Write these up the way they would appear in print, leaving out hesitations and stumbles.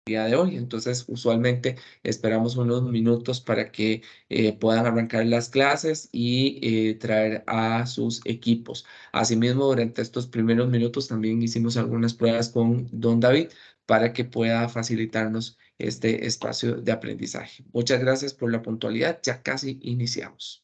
día de hoy. Entonces, usualmente esperamos unos minutos para que puedan arrancar las clases y traer a sus equipos. Asimismo, durante estos primeros minutos también hicimos algunas pruebas con don David para que pueda facilitarnos este espacio de aprendizaje. Muchas gracias por la puntualidad. Ya casi iniciamos.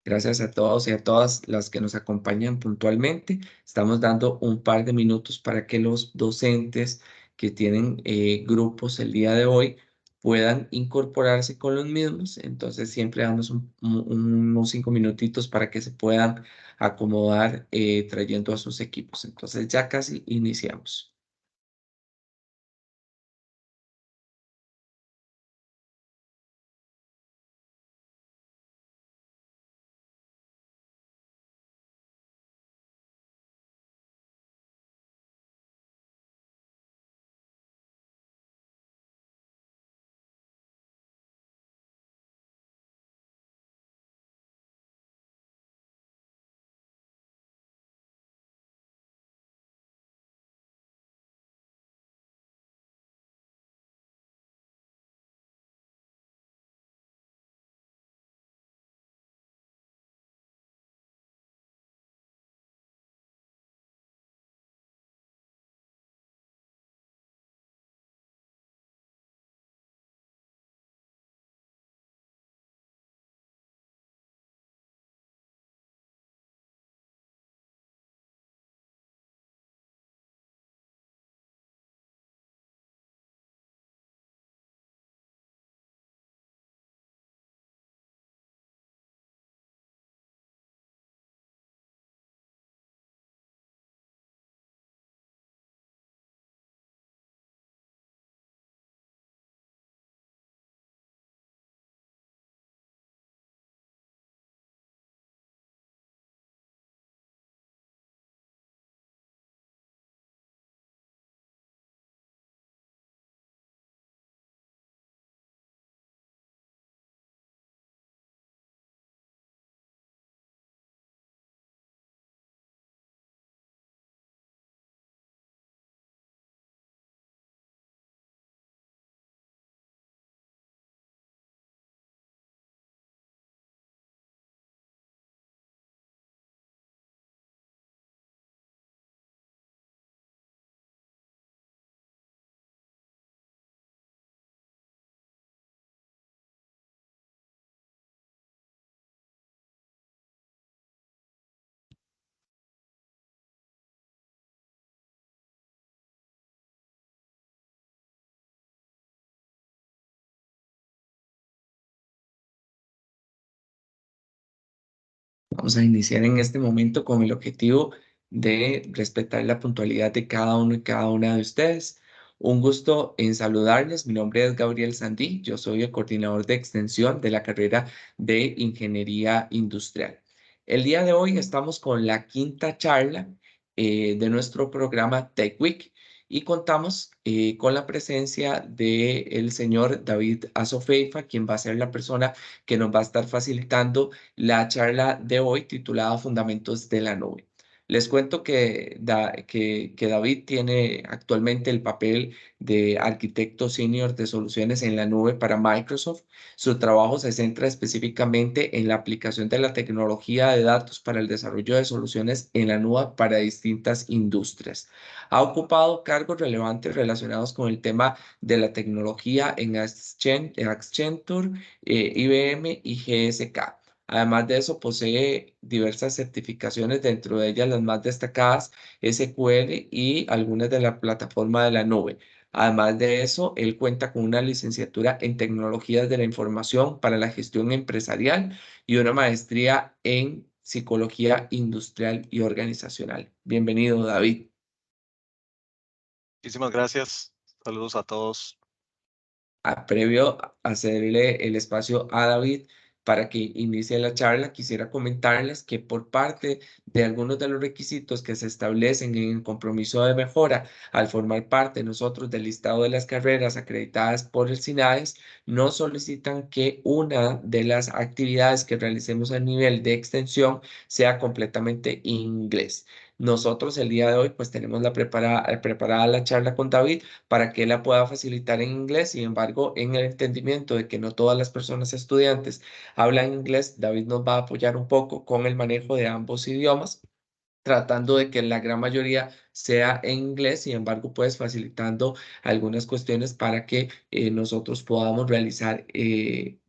Gracias a todos y a todas las que nos acompañan puntualmente. Estamos dando un par de minutos para que los docentes que tienen grupos el día de hoy puedan incorporarse con los mismos. Entonces siempre damos unos 5 minutitos para que se puedan acomodar trayendo a sus equipos. Entonces ya casi iniciamos. Vamos a iniciar en este momento con el objetivo de respetar la puntualidad de cada uno y cada una de ustedes. Un gusto en saludarles. Mi nombre es Gabriel Sandí. Yo soy el coordinador de extensión de la carrera de Ingeniería Industrial. El día de hoy estamos con la quinta charla de nuestro programa Tech Week y contamos con la presencia del señor David Asofeifa, quien va a ser la persona que nos va a estar facilitando la charla de hoy titulada Fundamentos de la Nube. Les cuento que David tiene actualmente el papel de arquitecto senior de soluciones en la nube para Microsoft. Su trabajo se centra específicamente en la aplicación de la tecnología de datos para el desarrollo de soluciones en la nube para distintas industrias. Ha ocupado cargos relevantes relacionados con el tema de la tecnología en Accenture, IBM y GSK. Además de eso, posee diversas certificaciones, dentro de ellas las más destacadas, SQL y algunas de la plataforma de la nube. Además de eso, él cuenta con una licenciatura en tecnologías de la información para la gestión empresarial y una maestría en psicología industrial y organizacional. Bienvenido, David. Muchísimas gracias. Saludos a todos. Previo a hacerle el espacio a David para que inicie la charla, quisiera comentarles que por parte de algunos de los requisitos que se establecen en el compromiso de mejora al formar parte nosotros del listado de las carreras acreditadas por el SINAES, nos solicitan que una de las actividades que realicemos a nivel de extensión sea completamente inglés. Nosotros el día de hoy pues tenemos preparada la charla con David para que la pueda facilitar en inglés. Sin embargo, en el entendimiento de que no todas las personas estudiantes hablan inglés, David nos va a apoyar un poco con el manejo de ambos idiomas, tratando de que la gran mayoría sea en inglés. Sin embargo, pues facilitando algunas cuestiones para que nosotros podamos realizar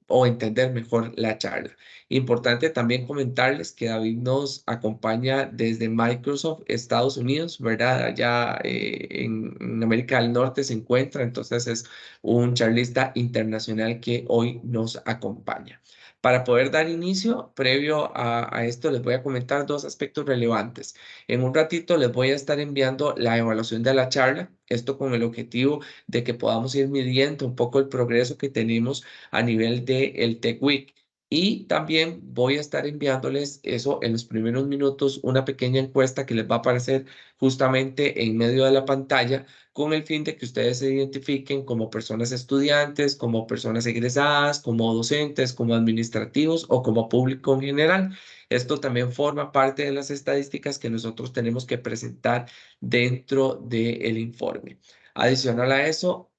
o entender mejor la charla. Importante también comentarles que David nos acompaña desde Microsoft, Estados Unidos, ¿verdad? Allá en América del Norte se encuentra, entonces es un charlista internacional que hoy nos acompaña. Para poder dar inicio, previo a esto, les voy a comentar dos aspectos relevantes. En un ratito les voy a estar enviando la evaluación de la charla, esto con el objetivo de que podamos ir midiendo un poco el progreso que tenemos a nivel del Tech Week. Y también voy a estar enviándoles eso en los primeros minutos, una pequeña encuesta que les va a aparecer justamente en medio de la pantalla, con el fin de que ustedes se identifiquen como personas estudiantes, como personas egresadas, como docentes, como administrativos o como público en general. Esto también forma parte de las estadísticas que nosotros tenemos que presentar dentro del informe. Adicional a eso,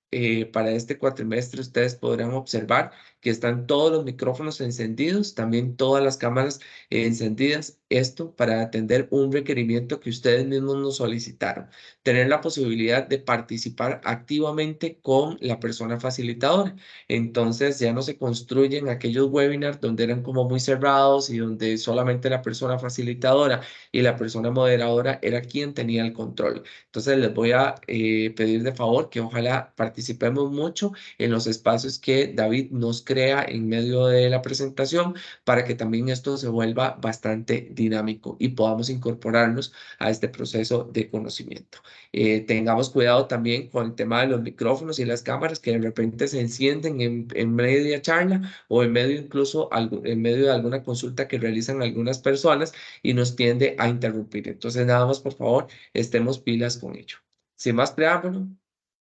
para este cuatrimestre ustedes podrán observar que están todos los micrófonos encendidos, también todas las cámaras encendidas. Esto para atender un requerimiento que ustedes mismos nos solicitaron, tener la posibilidad de participar activamente con la persona facilitadora. Entonces ya no se construyen aquellos webinars donde eran como muy cerrados y donde solamente la persona facilitadora y la persona moderadora era quien tenía el control. Entonces les voy a pedir de favor que ojalá participemos mucho en los espacios que David nos crea en medio de la presentación, para que también esto se vuelva bastante dinámico y podamos incorporarnos a este proceso de conocimiento. Tengamos cuidado también con el tema de los micrófonos y las cámaras que de repente se encienden en media charla o en medio incluso en medio de alguna consulta que realizan algunas personas y nos tiende a interrumpir. Entonces, nada más, por favor, estemos pilas con ello. Sin más preámbulo,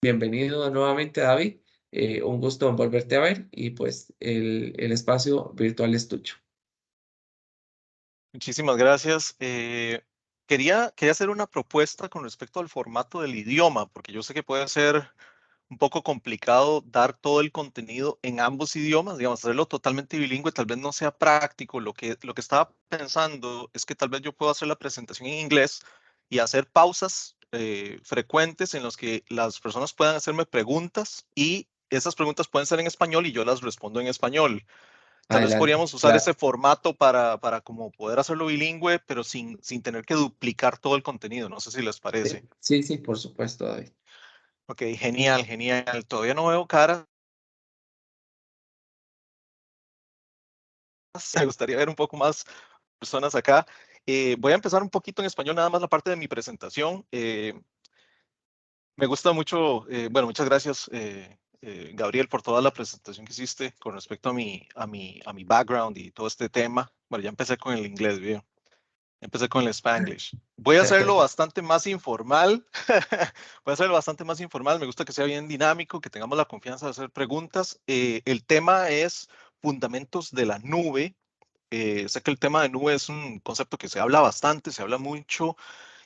bienvenido nuevamente, David. Un gusto en volverte a ver y pues el espacio virtual es tuyo. Muchísimas gracias. Quería hacer una propuesta con respecto al formato del idioma, porque yo sé que puede ser un poco complicado dar todo el contenido en ambos idiomas, digamos, hacerlo totalmente bilingüe, tal vez no sea práctico. Lo que estaba pensando es que tal vez yo puedo hacer la presentación en inglés y hacer pausas frecuentes en las que las personas puedan hacerme preguntas y esas preguntas pueden ser en español y yo las respondo en español. Tal vez Adelante. podríamos usar ese Claro. formato para como poder hacerlo bilingüe, pero sin tener que duplicar todo el contenido. No sé si les parece. Sí, sí, por supuesto, David. Ok, genial, genial. Todavía no veo caras. Me gustaría ver un poco más personas acá. Voy a empezar un poquito en español, nada más la parte de mi presentación. Me gusta mucho, bueno, muchas gracias, Gabriel, por toda la presentación que hiciste con respecto a mi background y todo este tema. Bueno, ya empecé con el inglés, bien. Empecé con el Spanglish. Voy a hacerlo bastante más informal. Voy a hacerlo bastante más informal. Me gusta que sea bien dinámico, que tengamos la confianza de hacer preguntas. El tema es fundamentos de la nube. Sé que el tema de nube es un concepto que se habla bastante, se habla mucho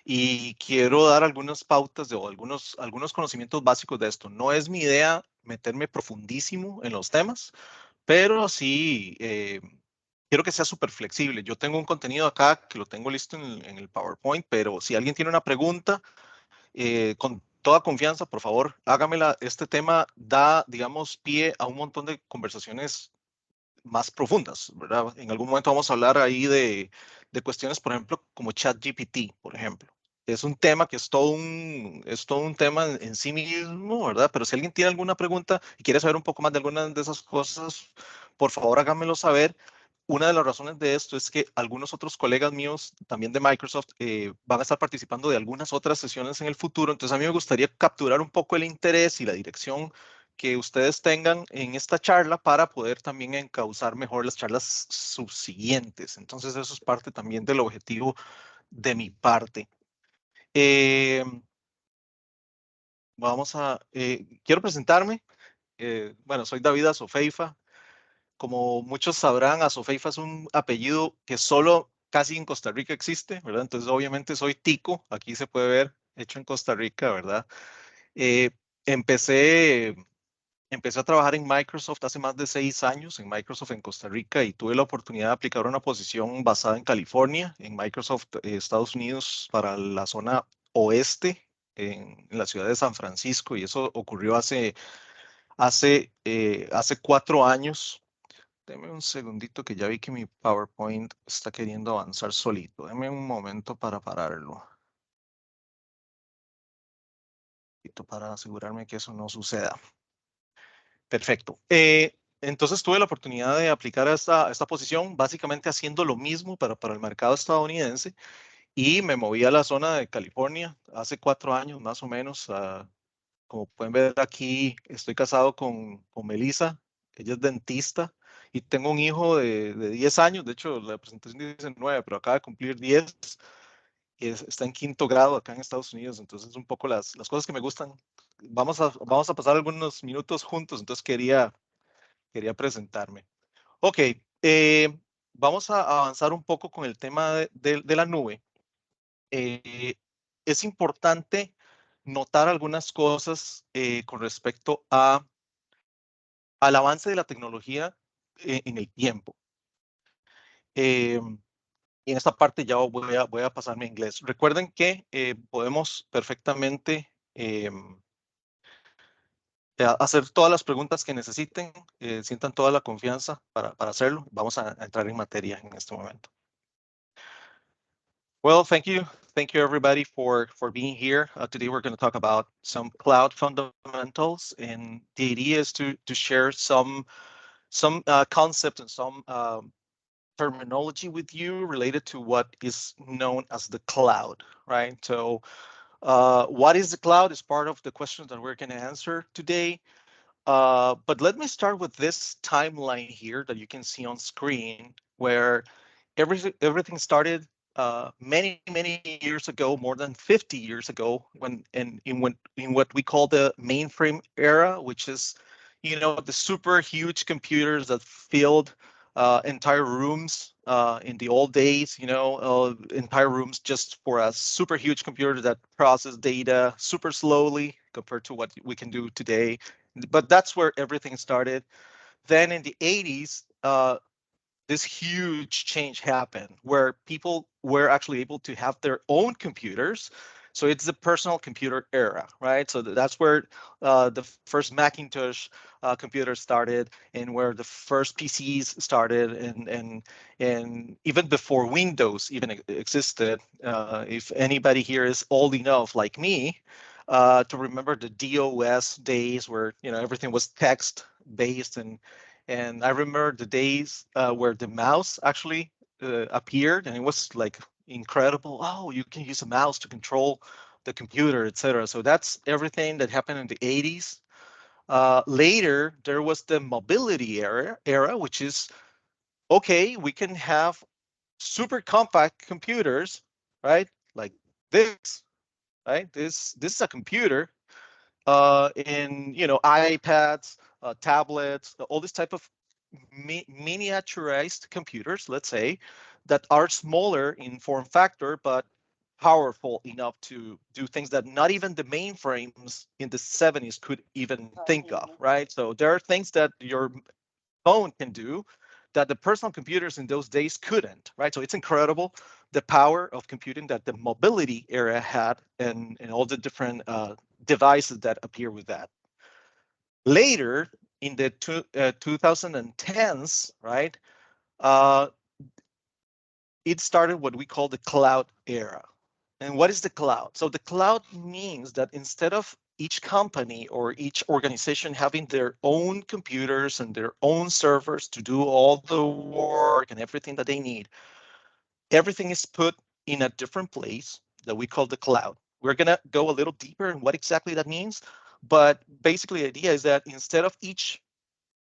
y quiero dar algunas pautas o algunos conocimientos básicos de esto. No es mi idea meterme profundísimo en los temas, pero sí quiero que sea súper flexible. Yo tengo un contenido acá que lo tengo listo en el PowerPoint, pero si alguien tiene una pregunta, con toda confianza, por favor, hágamela. Este tema da, digamos, pie a un montón de conversaciones más profundas, ¿verdad? En algún momento vamos a hablar ahí de cuestiones, por ejemplo, como ChatGPT, por ejemplo. Es un tema que es todo un tema en sí mismo, ¿verdad? Pero si alguien tiene alguna pregunta y quiere saber un poco más de algunas de esas cosas, por favor háganmelo saber. Una de las razones de esto es que algunos otros colegas míos, también de Microsoft, van a estar participando de algunas otras sesiones en el futuro. Entonces, a mí me gustaría capturar un poco el interés y la dirección que ustedes tengan en esta charla para poder también encauzar mejor las charlas subsiguientes. Entonces, eso es parte también del objetivo de mi parte. Eh, quiero presentarme. Bueno, soy David Azofeifa. Como muchos sabrán, Azofeifa es un apellido que solo casi en Costa Rica existe, ¿verdad? Entonces, obviamente soy tico. Aquí se puede ver, hecho en Costa Rica, ¿verdad? Eh, empecé Empecé a trabajar en Microsoft hace más de 6 años, en Microsoft en Costa Rica, y tuve la oportunidad de aplicar una posición basada en California, en Microsoft, Estados Unidos, para la zona oeste, en la ciudad de San Francisco, y eso ocurrió hace 4 años. Deme un segundito que ya vi que mi PowerPoint está queriendo avanzar solito. Deme un momento para pararlo, para asegurarme que eso no suceda. Perfecto. Entonces tuve la oportunidad de aplicar a esta posición, básicamente haciendo lo mismo para el mercado estadounidense, y me moví a la zona de California hace 4 años más o menos. Como pueden ver aquí, estoy casado con Melissa, ella es dentista, y tengo un hijo de 10 años. De hecho, la presentación dice 9, pero acaba de cumplir 10 y está en quinto grado acá en Estados Unidos. Entonces, un poco las cosas que me gustan. Vamos a pasar algunos minutos juntos, entonces quería presentarme. Ok, vamos a avanzar un poco con el tema de la nube. Eh, es importante notar algunas cosas con respecto al avance de la tecnología en el tiempo. Eh, y en esta parte ya voy a pasarme a inglés. Recuerden que podemos perfectamente hacer todas las preguntas que necesiten, sientan toda la confianza para hacerlo. Vamos a entrar en materia en este momento. Well, thank you. Thank you everybody for being here. Today we're going to talk about some cloud fundamentals, and the idea is to share some concepts and some terminology with you related to what is known as the cloud, right? So what is the cloud is part of the questions that we're going to answer today. But let me start with this timeline here that you can see on screen, where everything started many years ago, more than 50 years ago, in what we call the mainframe era, which is, the super huge computers that filled entire rooms in the old days. Entire rooms just for a super huge computer that process data super slowly compared to what we can do today. But that's where everything started. Then in the 80s, this huge change happened where people were actually able to have their own computers. So it's the personal computer era, right? So that's where the first Macintosh computer started, and where the first PCs started, and even before Windows even existed. If anybody here is old enough, like me, to remember the DOS days where everything was text based, and I remember the days where the mouse actually appeared, and it was like incredible. Oh, you can use a mouse to control the computer, etc. So that's everything that happened in the 80s. Later, there was the mobility era, which is okay. We can have super compact computers, right? Like this, right? This is a computer in iPads, tablets, all this type of miniaturized computers, let's say, that are smaller in form factor, but powerful enough to do things that not even the mainframes in the 70s could even think of, right? So there are things that your phone can do that the personal computers in those days couldn't, right? So it's incredible the power of computing that the mobility era had and all the different devices that appear with that. Later, in the 2010s, right, uh, it started what we call the cloud era. And what is the cloud? So the cloud means that instead of each company or each organization having their own computers and their own servers to do all the work and everything that they need, everything is put in a different place that we call the cloud. We're going to go a little deeper in what exactly that means. But basically, the idea is that instead of each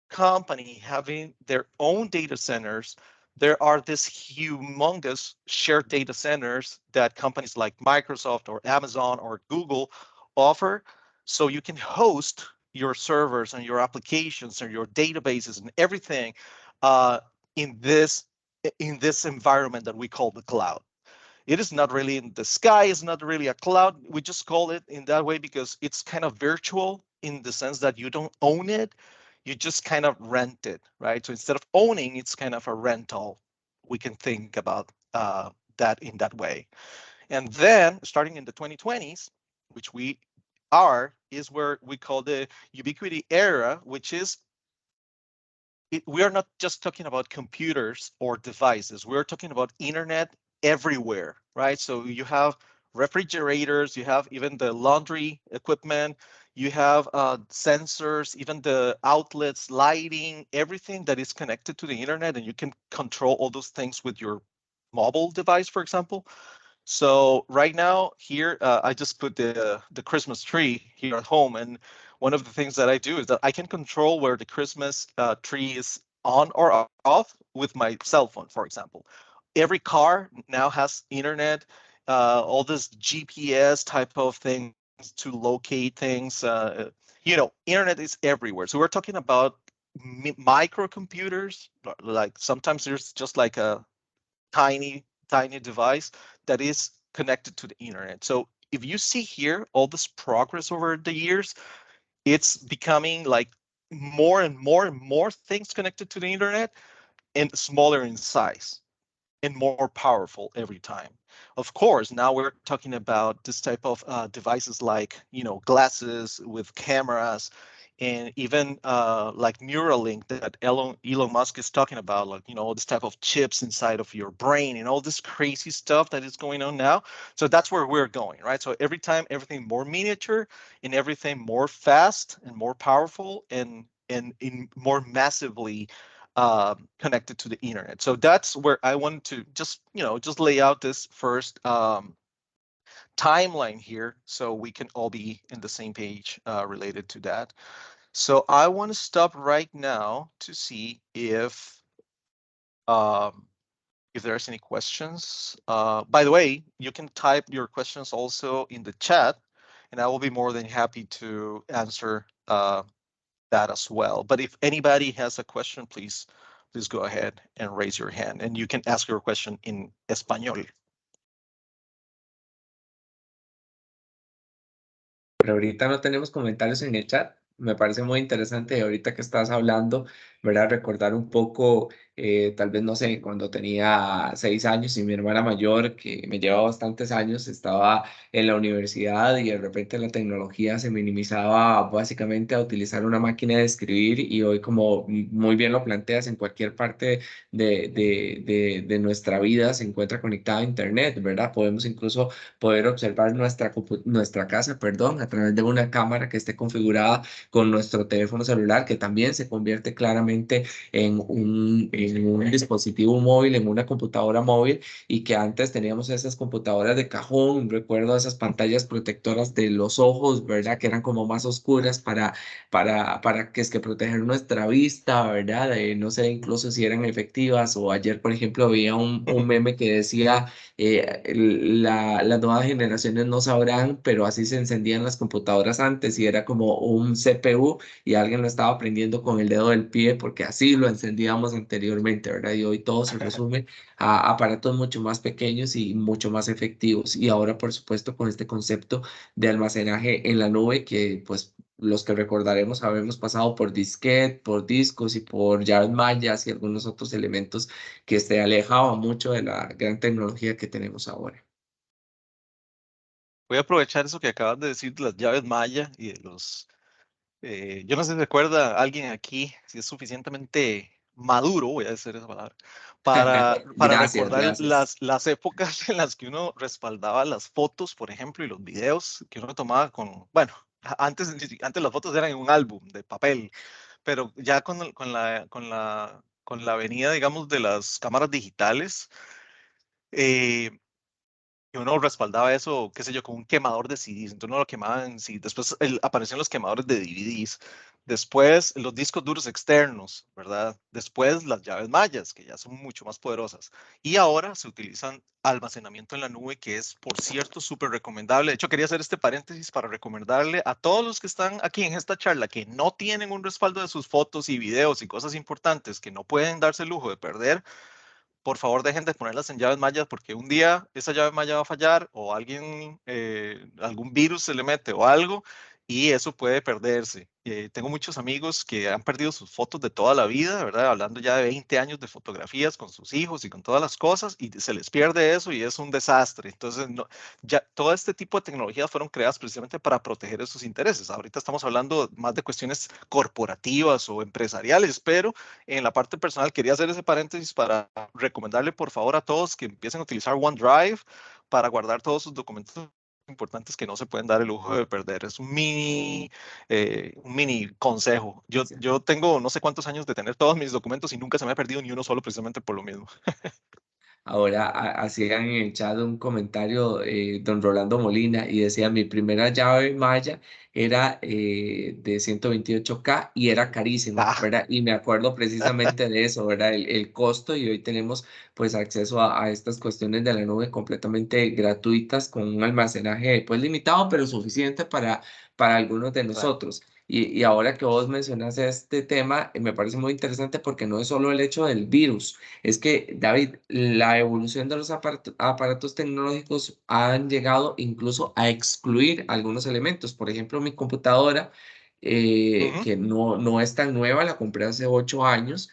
company having their own data centers, there are these humongous shared data centers that companies like Microsoft or Amazon or Google offer. So you can host your servers and your applications and your databases and everything uh, in this environment that we call the cloud. It is not really in the sky, it's not really a cloud. We just call it in that way because it's kind of virtual in the sense that you don't own it, you just kind of rent it, right? So instead of owning, it's kind of a rental. We can think about that in that way. And then starting in the 2020s, which we are, is where we call the ubiquity era, which is we are not just talking about computers or devices. We're talking about internet everywhere, right? So you have refrigerators, you have even the laundry equipment, you have sensors, even the outlets, lighting, everything that is connected to the internet, and you can control all those things with your mobile device, for example. So right now here, I just put the Christmas tree here at home, and one of the things that I do is that I can control where the Christmas tree is on or off with my cell phone, for example. Every car now has internet, all this GPS type of things to locate things. Internet is everywhere. So we're talking about microcomputers. Like sometimes there's just like a tiny device that is connected to the internet. So if you see here all this progress over the years, it's becoming like more and more and more things connected to the internet and smaller in size and more powerful every time. Of course, now we're talking about this type of devices like, glasses with cameras, and even like Neuralink that Elon Musk is talking about, like, all this type of chips inside of your brain and all this crazy stuff that is going on now. So that's where we're going, right? So every time, everything more miniature and everything more fast and more powerful and in more massively connected to the internet. So that's where I wanted to just lay out this first timeline here so we can all be in the same page related to that. So I want to stop right now to see if there's any questions. By the way, you can type your questions also in the chat, and I will be more than happy to answer that as well. But if anybody has a question, please go ahead and raise your hand, and you can ask your question in español. Pero ahorita no tenemos comentarios en el chat. Me parece muy interesante ahorita que estás hablando, ¿verdad? Recordar un poco, tal vez, no sé, cuando tenía 6 años y mi hermana mayor, que me lleva bastantes años, estaba en la universidad y de repente la tecnología se minimizaba básicamente a utilizar una máquina de escribir y hoy, como muy bien lo planteas, en cualquier parte de nuestra vida se encuentra conectada a Internet, ¿verdad? Podemos incluso poder observar nuestra casa, perdón, a través de una cámara que esté configurada con nuestro teléfono celular, que también se convierte claramente directamente en un dispositivo móvil, en una computadora móvil, y que antes teníamos esas computadoras de cajón, recuerdo esas pantallas protectoras de los ojos, ¿verdad? Que eran como más oscuras para que es que proteger nuestra vista, ¿verdad? No sé incluso si eran efectivas, o ayer, por ejemplo, había un meme que decía, las nuevas generaciones no sabrán, pero así se encendían las computadoras antes, y era como un CPU y alguien lo estaba prendiendo con el dedo del pie porque así lo encendíamos anteriormente, ¿verdad? Y hoy todo se resume a aparatos mucho más pequeños y mucho más efectivos. Y ahora, por supuesto, con este concepto de almacenaje en la nube, que pues los que recordaremos habemos pasado por disquete, por discos y por llaves mayas y algunos otros elementos que se alejaban mucho de la gran tecnología que tenemos ahora. Voy a aprovechar eso que acabas de decir de las llaves Maya y de los. Yo no sé si recuerda alguien aquí, si es suficientemente maduro, voy a decir esa palabra, para Gracias, recordar gracias. las épocas en las que uno respaldaba las fotos, por ejemplo, y los videos que uno tomaba con, bueno, antes las fotos eran en un álbum de papel, pero ya con la venida, digamos, de las cámaras digitales, eh, y uno respaldaba eso, qué sé yo, con un quemador de CDs. Entonces uno lo quemaba en CD. Después aparecieron los quemadores de DVDs. Después los discos duros externos, ¿verdad? Después las llaves mayas, que ya son mucho más poderosas. Y ahora se utilizan almacenamiento en la nube, que es, por cierto, súper recomendable. De hecho, quería hacer este paréntesis para recomendarle a todos los que están aquí en esta charla que no tienen un respaldo de sus fotos y videos y cosas importantes que no pueden darse el lujo de perder. Por favor, dejen de ponerlas en llaves mayas, porque un día esa llave maya va a fallar, o alguien, algún virus se le mete o algo, y eso puede perderse. Tengo muchos amigos que han perdido sus fotos de toda la vida, ¿verdad? Hablando ya de 20 años de fotografías con sus hijos y con todas las cosas, y se les pierde eso y es un desastre. Entonces, no, ya todo este tipo de tecnologías fueron creadas precisamente para proteger esos intereses. Ahorita estamos hablando más de cuestiones corporativas o empresariales, pero en la parte personal quería hacer ese paréntesis para recomendarle por favor a todos que empiecen a utilizar OneDrive para guardar todos sus documentos importantes que no se pueden dar el lujo de perder. Es un mini consejo. Yo tengo no sé cuántos años de tener todos mis documentos y nunca se me ha perdido ni uno solo, precisamente por lo mismo. Ahora hacían en el chat un comentario, don Rolando Molina, y decía: mi primera llave Maya era de 128K y era carísima, Ah, ¿verdad? Y me acuerdo precisamente de eso, ¿verdad? El costo, y hoy tenemos pues acceso a estas cuestiones de la nube completamente gratuitas, con un almacenaje pues limitado, pero suficiente para algunos de exacto. nosotros. Y ahora que vos mencionas este tema, me parece muy interesante porque no es solo el hecho del virus. Es que, David, la evolución de los aparatos tecnológicos han llegado incluso a excluir algunos elementos. Por ejemplo, mi computadora, Ujú. que no es tan nueva, la compré hace 8 años,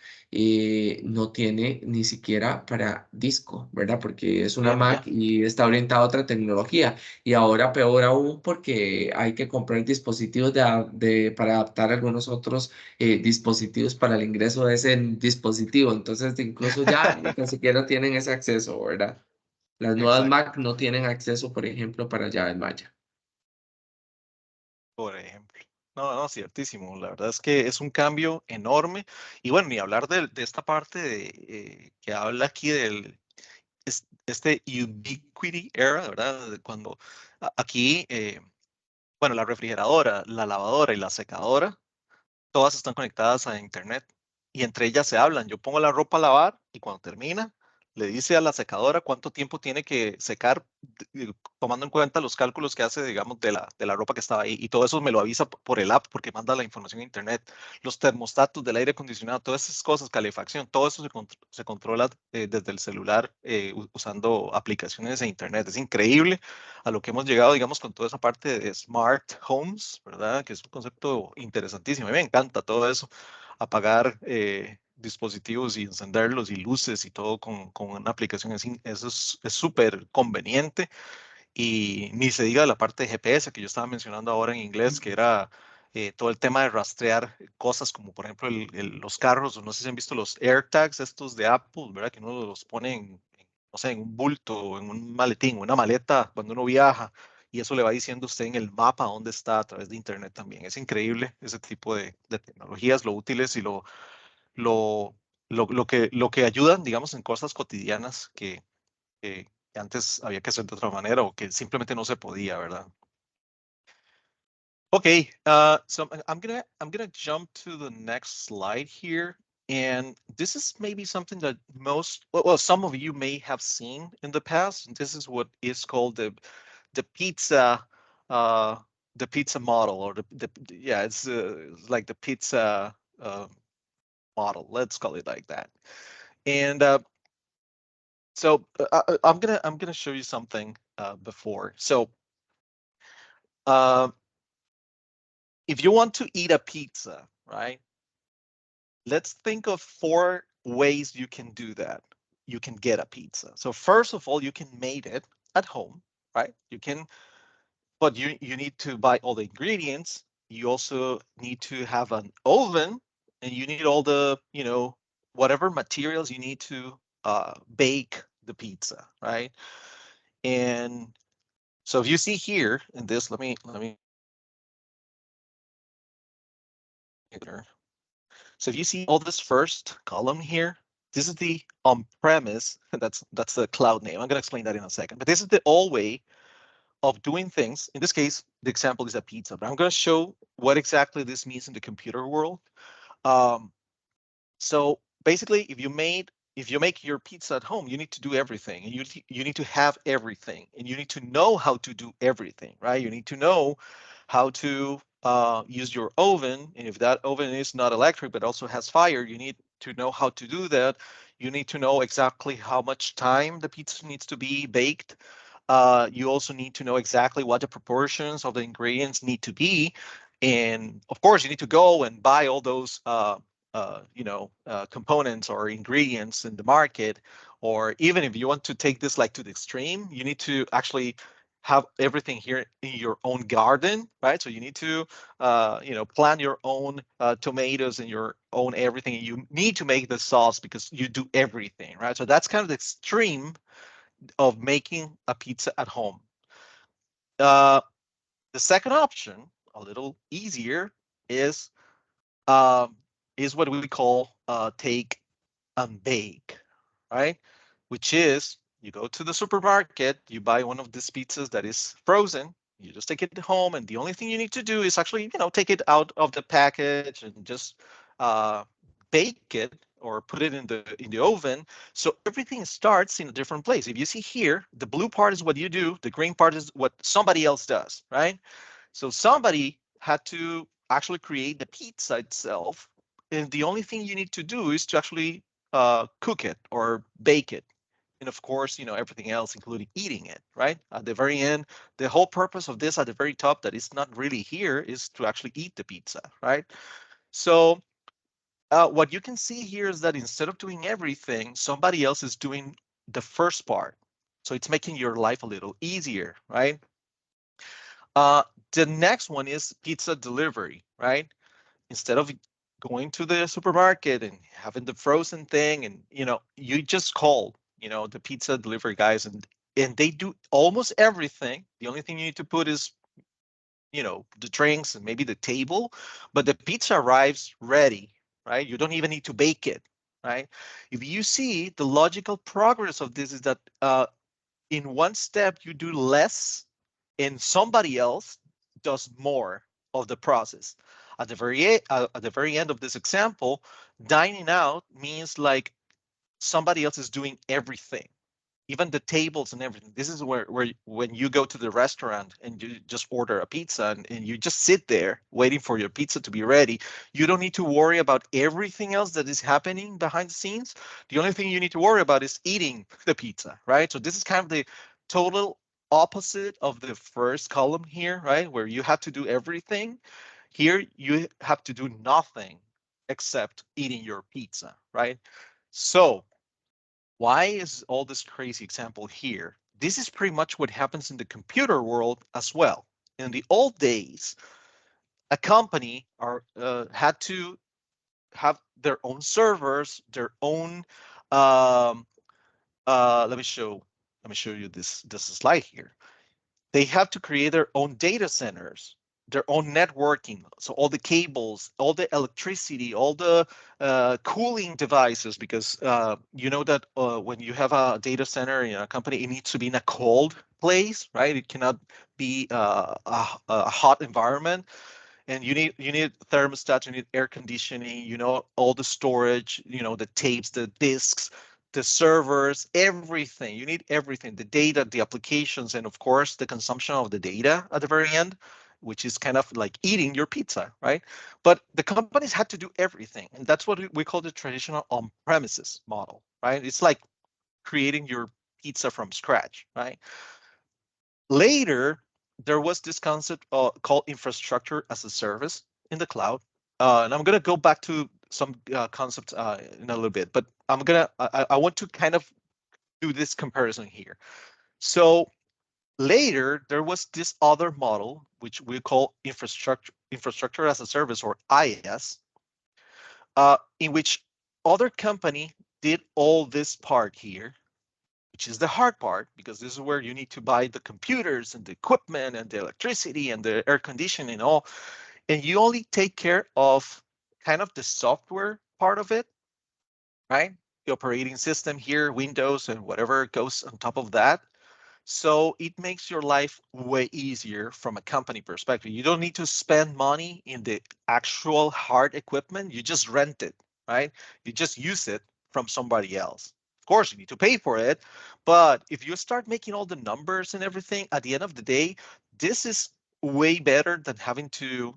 no tiene ni siquiera para disco, ¿verdad? Porque es una Mac Mira, y está orientada a otra tecnología. Y ahora peor aún, porque hay que comprar dispositivos para adaptar algunos otros dispositivos para el ingreso de ese dispositivo. Entonces, incluso ya ni tan siquiera tienen ese acceso, ¿verdad? Las nuevas exacto. Mac no tienen acceso, por ejemplo, para llave Maya. Por ejemplo. No, no, ciertísimo. La verdad es que es un cambio enorme. Y bueno, ni hablar de esta parte que habla aquí del este ubiquity era, ¿verdad? Cuando aquí, bueno, la refrigeradora, la lavadora y la secadora todas están conectadas a internet y entre ellas se hablan. Yo pongo la ropa a lavar y cuando termina, le dice a la secadora cuánto tiempo tiene que secar, tomando en cuenta los cálculos que hace, digamos, de la ropa que estaba ahí. Y todo eso me lo avisa por el app porque manda la información a internet. Los termostatos del aire acondicionado, todas esas cosas, calefacción, todo eso se controla desde el celular usando aplicaciones e internet. Es increíble a lo que hemos llegado, digamos, con toda esa parte de smart homes, ¿verdad? Que es un concepto interesantísimo. A mí me encanta todo eso, apagar dispositivos y encenderlos y luces y todo con una aplicación así. Eso es súper conveniente. Y ni se diga de la parte de GPS que yo estaba mencionando ahora en inglés, que era todo el tema de rastrear cosas como por ejemplo los carros, o no sé si han visto los AirTags estos de Apple, ¿verdad? Que uno los pone no sé, en un bulto o en un maletín o una maleta cuando uno viaja y eso le va diciendo a usted en el mapa dónde está a través de internet también. Es increíble ese tipo de tecnologías, lo útiles y lo lo que ayudan, digamos, en cosas cotidianas que antes había que hacer de otra manera o que simplemente no se podía, ¿verdad? Okay, so I'm gonna jump to the next slide here, and this is maybe something that well, some of you may have seen in the past. And this is what is called the pizza model, or yeah, it's like the pizza model. Let's call it like that. And so I'm gonna show you something before. So if you want to eat a pizza, right? Let's think of 4 ways you can do that. You can get a pizza. So first of all, you can make it at home, right? You can, but you need to buy all the ingredients. You also need to have an oven, and you need all the, whatever materials you need to bake the pizza, right? And so if you see here in this, let me. So if you see all this first column here, this is the on-premise. That's the cloud name. I'm going to explain that in a second. But this is the old way of doing things. In this case, the example is a pizza. But I'm going to show what exactly this means in the computer world. So basically, if you make your pizza at home, you need to do everything, and you need to have everything, and you need to know how to do everything, right? You need to know how to use your oven, and if that oven is not electric but also has fire, you need to know how to do that. You need to know exactly how much time the pizza needs to be baked. You also need to know exactly what the proportions of the ingredients need to be. And of course, you need to go and buy all those components or ingredients in the market. Or even if you want to take this like to the extreme, you need to actually have everything here in your own garden, right? So you need to, plant your own tomatoes and your own everything. You need to make the sauce because you do everything, right? So that's kind of the extreme of making a pizza at home. The second option, a little easier, is what we call take and bake, right? Which is you go to the supermarket, you buy one of these pizzas that is frozen, you just take it home, and the only thing you need to do is actually, take it out of the package and just bake it or put it in the oven. So everything starts in a different place. If you see here, the blue part is what you do, the green part is what somebody else does, right? So somebody had to actually create the pizza itself, and the only thing you need to do is to actually cook it or bake it. And of course, everything else, including eating it, right? At the very end, the whole purpose of this at the very top that is not really here is to actually eat the pizza, right? So what you can see here is that instead of doing everything, somebody else is doing the first part. So it's making your life a little easier, right? The next one is pizza delivery, right? Instead of going to the supermarket and having the frozen thing, and you just call, the pizza delivery guys, and they do almost everything. The only thing you need to put is, the drinks and maybe the table, but the pizza arrives ready, right? You don't even need to bake it, right? If you see the logical progress of this is that in one step you do less and somebody else does more of the process. At the very end of this example, dining out means like somebody else is doing everything, even the tables and everything. This is where when you go to the restaurant and you just order a pizza and you just sit there waiting for your pizza to be ready, you don't need to worry about everything else that is happening behind the scenes. The only thing you need to worry about is eating the pizza, right? So this is kind of the total opposite of the first column here, right? Where you have to do everything. Here you have to do nothing except eating your pizza, right? So why is all this crazy example here? This is pretty much what happens in the computer world as well. In the old days, a company had to have their own servers, their own. Let me show you this slide here. They have to create their own data centers. their own networking. So all the cables, all the electricity, all the cooling devices, because you know that when you have a data center in a company, it needs to be in a cold place, right? It cannot be a hot environment. And you need thermostats, you need air conditioning, all the storage, the tapes, the disks, the servers, everything. You need everything, the data, the applications, and of course the consumption of the data at the very end, which is kind of like eating your pizza, right? But the companies had to do everything, and that's what we call the traditional on-premises model, right? It's like creating your pizza from scratch, right? Later, there was this concept called infrastructure as a service in the cloud. And I'm going to go back to some concepts in a little bit, but I want to kind of do this comparison here. So later, there was this other model, which we call infrastructure as a service, or IaaS, in which other company did all this part here, which is the hard part, because this is where you need to buy the computers and the equipment and the electricity and the air conditioning and all. And you only take care of kind of the software part of it, right? The operating system here, Windows and whatever goes on top of that. So it makes your life way easier from a company perspective. You don't need to spend money in the actual hard equipment. You just rent it, right? You just use it from somebody else. Of course, you need to pay for it. But if you start making all the numbers and everything, at the end of the day, this is way better than having to,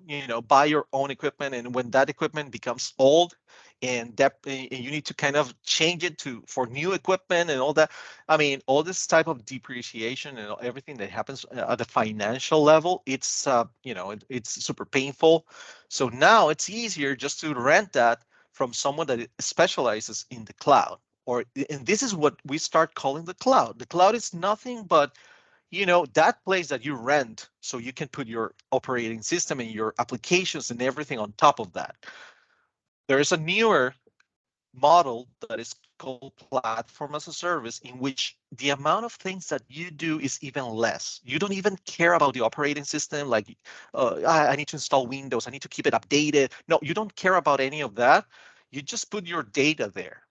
buy your own equipment. And when that equipment becomes old and you need to kind of change it for new equipment and all that. I mean, all this type of depreciation and everything that happens at the financial level, it's super painful. So now it's easier just to rent that from someone that specializes in the cloud. And this is what we start calling the cloud. The cloud is nothing but that place that you rent, so you can put your operating system and your applications and everything on top of that. There is a newer model that is called platform as a service, in which the amount of things that you do is even less. You don't even care about the operating system, like I need to install Windows, I need to keep it updated. No, you don't care about any of that. You just put your data there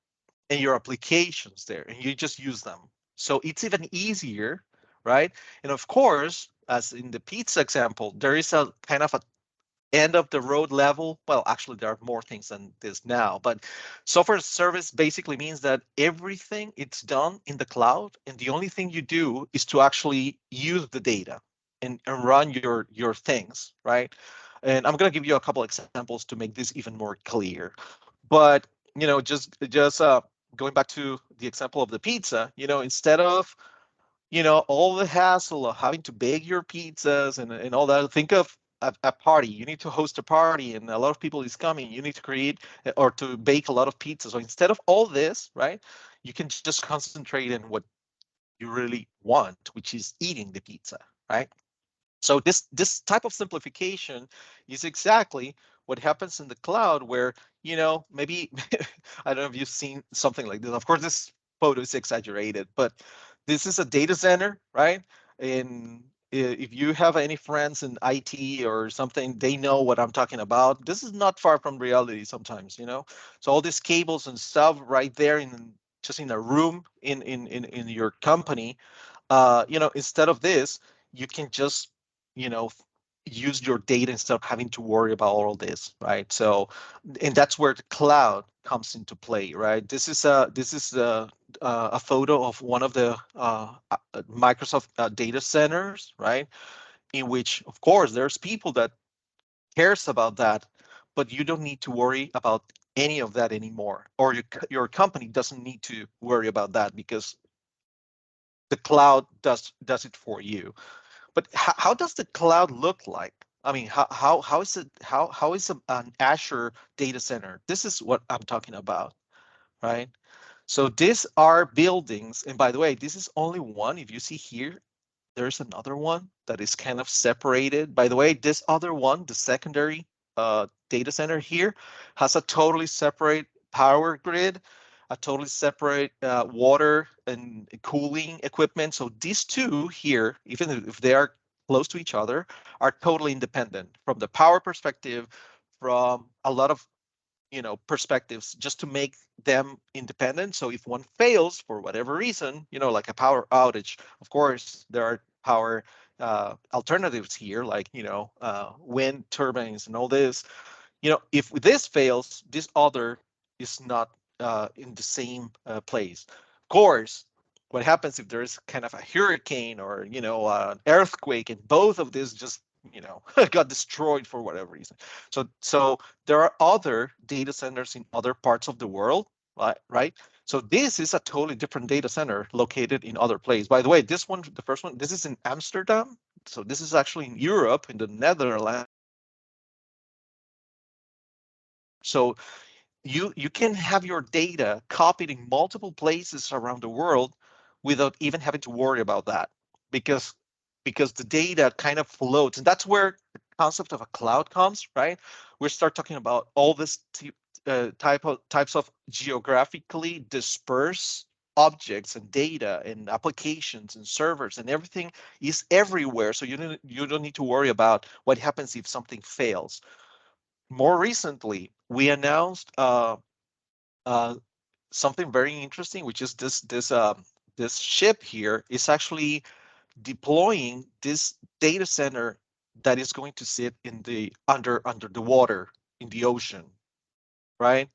and your applications there, and you just use them. So it's even easier, right? And of course, as in the pizza example, there is a kind of a end of the road level. Well, actually, there are more things than this now, but software service basically means that everything it's done in the cloud, and the only thing you do is to actually use the data and run your things, right? And I'm going to give you a couple examples to make this even more clear. But just going back to the example of the pizza, instead of all the hassle of having to bake your pizzas and all that. Think of a party. You need to host a party and a lot of people is coming. You need to create or to bake a lot of pizzas. So instead of all this, right, you can just concentrate on what you really want, which is eating the pizza, right? So this type of simplification is exactly what happens in the cloud, where maybe I don't know if you've seen something like this. Of course, this photo is exaggerated, but this is a data center, right? And if you have any friends in IT or something, they know what I'm talking about. This is not far from reality sometimes. So all these cables and stuff right there in just in a room in your company. Instead of this, you can just you know use your data instead of having to worry about all this, right? So, and that's where the cloud comes into play, right? This is a photo of one of the Microsoft data centers, right? In which, of course, there's people that cares about that, but you don't need to worry about any of that anymore, or your company doesn't need to worry about that, because the cloud does it for you. But how does the cloud look like? I mean, how is it? How is an Azure data center? This is what I'm talking about, right? So these are buildings, and by the way, this is only one. If you see here, there's another one that is kind of separated. By the way, this other one, the secondary data center here, has a totally separate power grid, a totally separate water and cooling equipment. So these two here, even if they are close to each other are totally independent from the power perspective, from a lot of perspectives, just to make them independent. So if one fails for whatever reason, like a power outage, of course there are power alternatives here, like wind turbines and all this. If this fails, this other is not in the same place. Of course, what happens if there's kind of a hurricane or an earthquake, and both of these just got destroyed for whatever reason. So there are other data centers in other parts of the world, right? So this is a totally different data center located in other places. By the way, this one, the first one, this is in Amsterdam. So this is actually in Europe, in the Netherlands. So you can have your data copied in multiple places around the world without even having to worry about that, because the data kind of floats, and that's where the concept of a cloud comes, right? We start talking about all this types of geographically dispersed objects and data and applications and servers, and everything is everywhere. So you don't need to worry about what happens if something fails. More recently, we announced uh, something very interesting, which is this ship here is actually deploying this data center that is going to sit in the under the water in the ocean, right?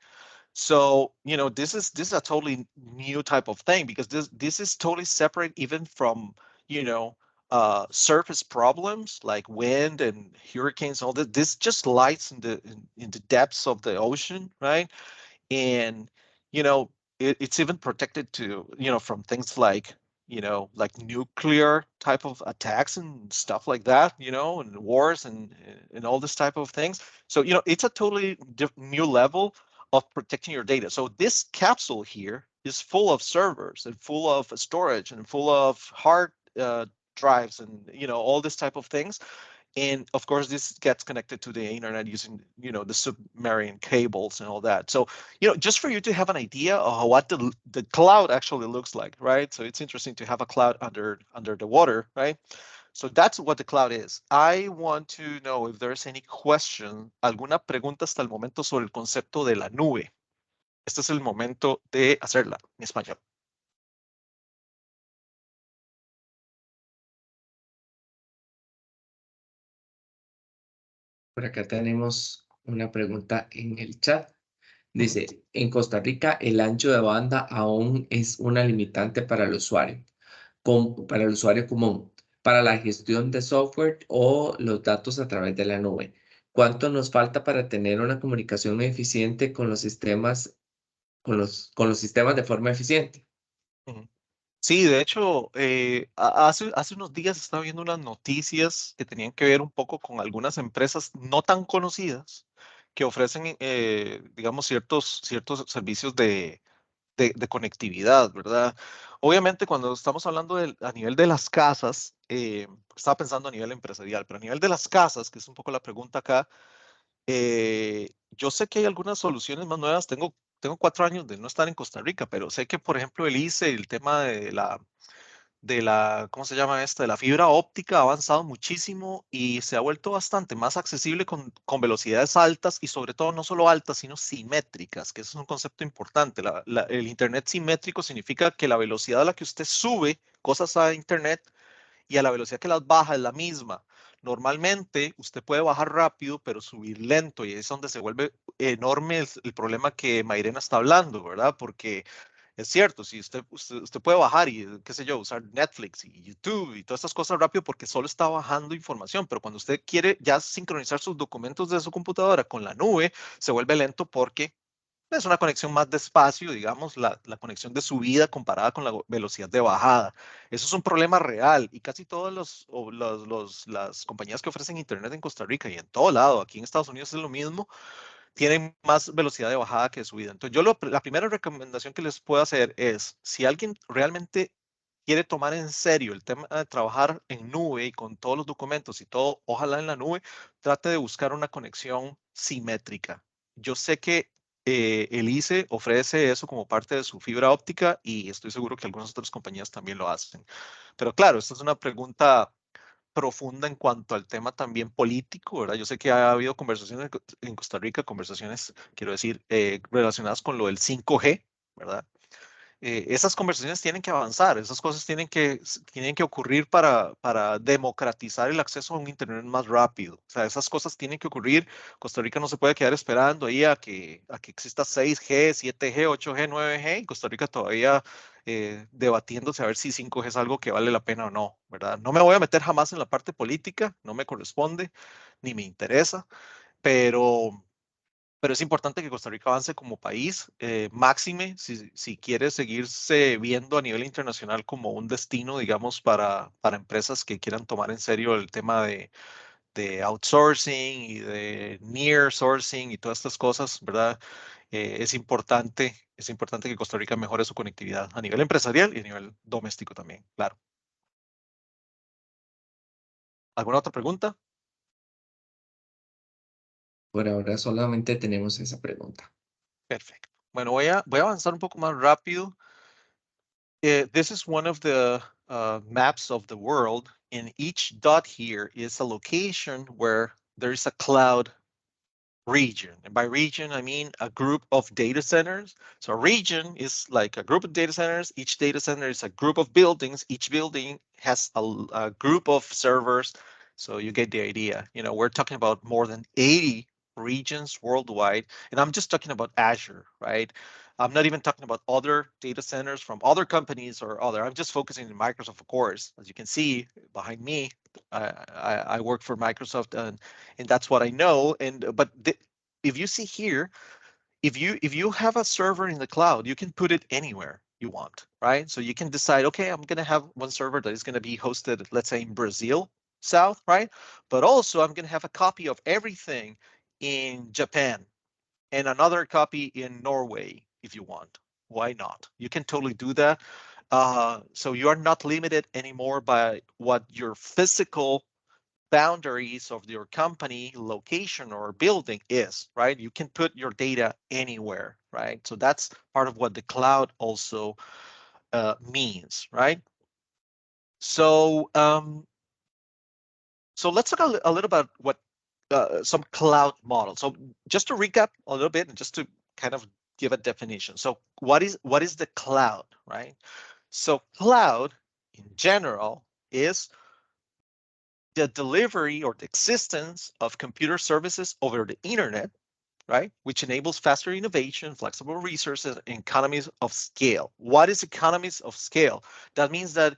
So this is a totally new type of thing, because this is totally separate even from surface problems like wind and hurricanes. All that, this just lies in the depths of the ocean, right? And you know it's even protected to from things like like nuclear type of attacks and stuff like that, and wars and all this type of things. So it's a totally new level of protecting your data. So this capsule here is full of servers and full of storage and full of hard drives and all this type of things. And of course, this gets connected to the internet using, the submarine cables and all that. So, just for you to have an idea of what the cloud actually looks like, right? So it's interesting to have a cloud under the water, right? So that's what the cloud is. I want to know if there's any question, alguna pregunta hasta el momento sobre el concepto de la nube. Este es el momento de hacerla en español. Por acá tenemos una pregunta en el chat. Ujú. Dice, en Costa Rica el ancho de banda aún es una limitante para el usuario, para el usuario común, para la gestión de software o los datos a través de la nube. ¿Cuánto nos falta para tener una comunicación eficiente con los sistemas, con los sistemas de forma eficiente? Ujú. Sí, de hecho, hace unos días estaba viendo unas noticias que tenían que ver un poco con algunas empresas no tan conocidas que ofrecen, digamos, ciertos servicios de conectividad, ¿verdad? Obviamente, cuando estamos hablando a nivel de las casas, estaba pensando a nivel empresarial, pero a nivel de las casas, que es un poco la pregunta acá, yo sé que hay algunas soluciones más nuevas. Tengo 4 años de no estar en Costa Rica, pero sé que, por ejemplo, el ICE, el tema ¿cómo se llama esta? De la fibra óptica ha avanzado muchísimo y se ha vuelto bastante más accesible con velocidades altas, y sobre todo no solo altas, sino simétricas, que eso es un concepto importante. El Internet simétrico significa que la velocidad a la que usted sube cosas a Internet y a la velocidad que las baja es la misma. Normalmente usted puede bajar rápido, pero subir lento, y es donde se vuelve enorme el problema que Mairena está hablando, ¿verdad? Porque es cierto, si usted puede bajar y, qué sé yo, usar Netflix y YouTube y todas estas cosas rápido porque solo está bajando información, pero cuando usted quiere ya sincronizar sus documentos de su computadora con la nube, se vuelve lento porque es una conexión más despacio, digamos, la conexión de subida comparada con la velocidad de bajada. Eso es un problema real, y casi todas las compañías que ofrecen Internet en Costa Rica y en todo lado, aquí en Estados Unidos es lo mismo, tienen más velocidad de bajada que de subida. Entonces, la primera recomendación que les puedo hacer es, si alguien realmente quiere tomar en serio el tema de trabajar en nube y con todos los documentos y todo, ojalá en la nube, trate de buscar una conexión simétrica. Yo sé que el ICE ofrece eso como parte de su fibra óptica, y estoy seguro que algunas otras compañías también lo hacen. Pero claro, esta es una pregunta profunda en cuanto al tema también político, ¿verdad? Yo sé que ha habido conversaciones en Costa Rica, conversaciones, quiero decir, relacionadas con lo del 5G, ¿verdad? Esas conversaciones tienen que avanzar, esas cosas tienen que ocurrir para democratizar el acceso a un Internet más rápido. O sea, esas cosas tienen que ocurrir. Costa Rica no se puede quedar esperando ahí a que exista 6G, 7G, 8G, 9G, y Costa Rica todavía debatiéndose a ver si 5G es algo que vale la pena o no, ¿verdad? No me voy a meter jamás en la parte política, no me corresponde, ni me interesa, pero es importante que Costa Rica avance como país, máxime, si quiere seguirse viendo a nivel internacional como un destino, digamos, para empresas que quieran tomar en serio el tema de outsourcing y de near sourcing y todas estas cosas, ¿verdad? Es importante que Costa Rica mejore su conectividad a nivel empresarial y a nivel doméstico también, claro. ¿Alguna otra pregunta? Por ahora solamente tenemos esa pregunta. Perfecto. Bueno, voy a avanzar un poco más rápido. This is one of the maps of the world, and each dot here is a location where there is a cloud region. And by region, I mean a group of data centers. So a region is like a group of data centers. Each data center is a group of buildings. Each building has a group of servers. So you get the idea. You know, we're talking about more than 80 regions worldwide. And I'm just talking about Azure, right? I'm not even talking about other data centers from other companies or other. I'm just focusing on Microsoft, of course. As you can see behind me, I work for Microsoft, and that's what I know. And but if you see here, if you have a server in the cloud, you can put it anywhere you want, right? So you can decide, okay, I'm going to have one server that is going to be hosted, let's say in Brazil, South, right? But also I'm going to have a copy of everything in Japan and another copy in Norway if you want. Why not? You can totally do that. So you are not limited anymore by what your physical boundaries of your company location or building is, right? You can put your data anywhere, right? So that's part of what the cloud also means, right? So so let's talk a little about what some cloud models. So just to recap a little bit and just to kind of give a definition. So what is the cloud, right? So cloud in general is the delivery or the existence of computer services over the internet, right? Which enables faster innovation, flexible resources, and economies of scale. What is economies of scale? That means that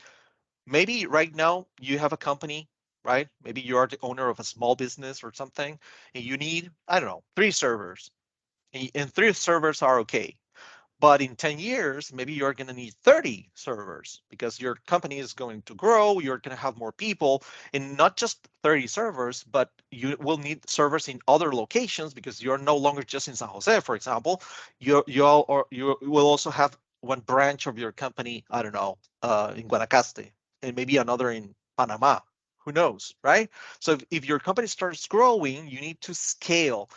maybe right now you have a company, right? Maybe you are the owner of a small business or something, and you need, I don't know, 3 servers. And 3 servers are okay. But in 10 years, maybe you're going to need 30 servers because your company is going to grow. You're going to have more people, and not just 30 servers, but you will need servers in other locations because you're no longer just in San Jose, for example. You will also have one branch of your company, I don't know, in Guanacaste, and maybe another in Panama. Who knows, right? So if your company starts growing, you need to scale.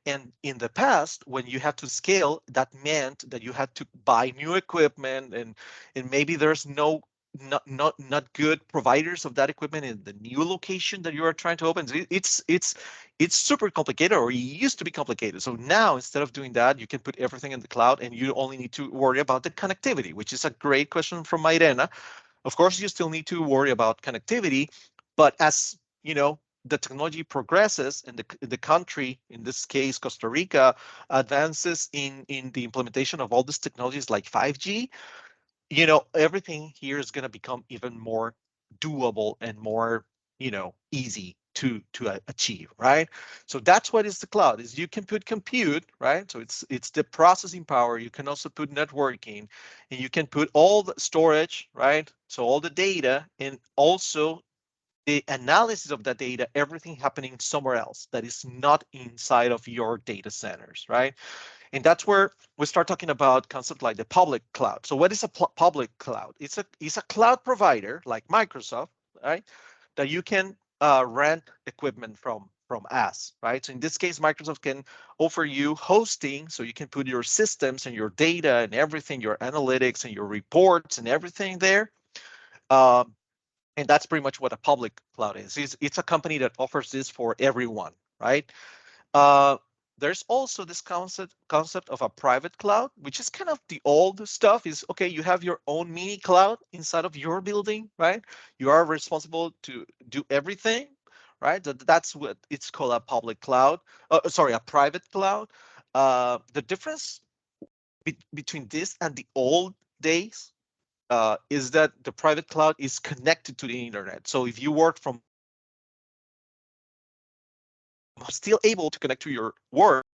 And in the past, when you had to scale, that meant that you had to buy new equipment, and maybe there's not good providers of that equipment in the new location that you are trying to open. It's super complicated, or it used to be complicated. So now, instead of doing that, you can put everything in the cloud, and you only need to worry about the connectivity, which is a great question from Mairena. Of course, you still need to worry about connectivity, but as you know, the technology progresses and the country, in this case Costa Rica, advances in the implementation of all these technologies like 5G, you know, everything here is going to become even more doable and more, you know, easy to achieve, right? So that's what is the cloud. Is you can put compute, right? So it's the processing power. You can also put networking, and you can put all the storage, right? So all the data, and also the analysis of that data, everything happening somewhere else that is not inside of your data centers, right? And that's where we start talking about concepts like the public cloud. So what is a public cloud? It's a cloud provider like Microsoft, right? That you can rent equipment from us, right? So in this case, Microsoft can offer you hosting, so you can put your systems and your data and everything, your analytics and your reports and everything there. And that's pretty much what a public cloud is. It's a company that offers this for everyone, right? There's also this concept of a private cloud, which is kind of the old stuff. Is okay, you have your own mini cloud inside of your building, right? You are responsible to do everything, right? That's what it's called, a public cloud. Sorry, a private cloud. The difference between this and the old days is that the private cloud is connected to the internet. So if you work from, still able to connect to your work,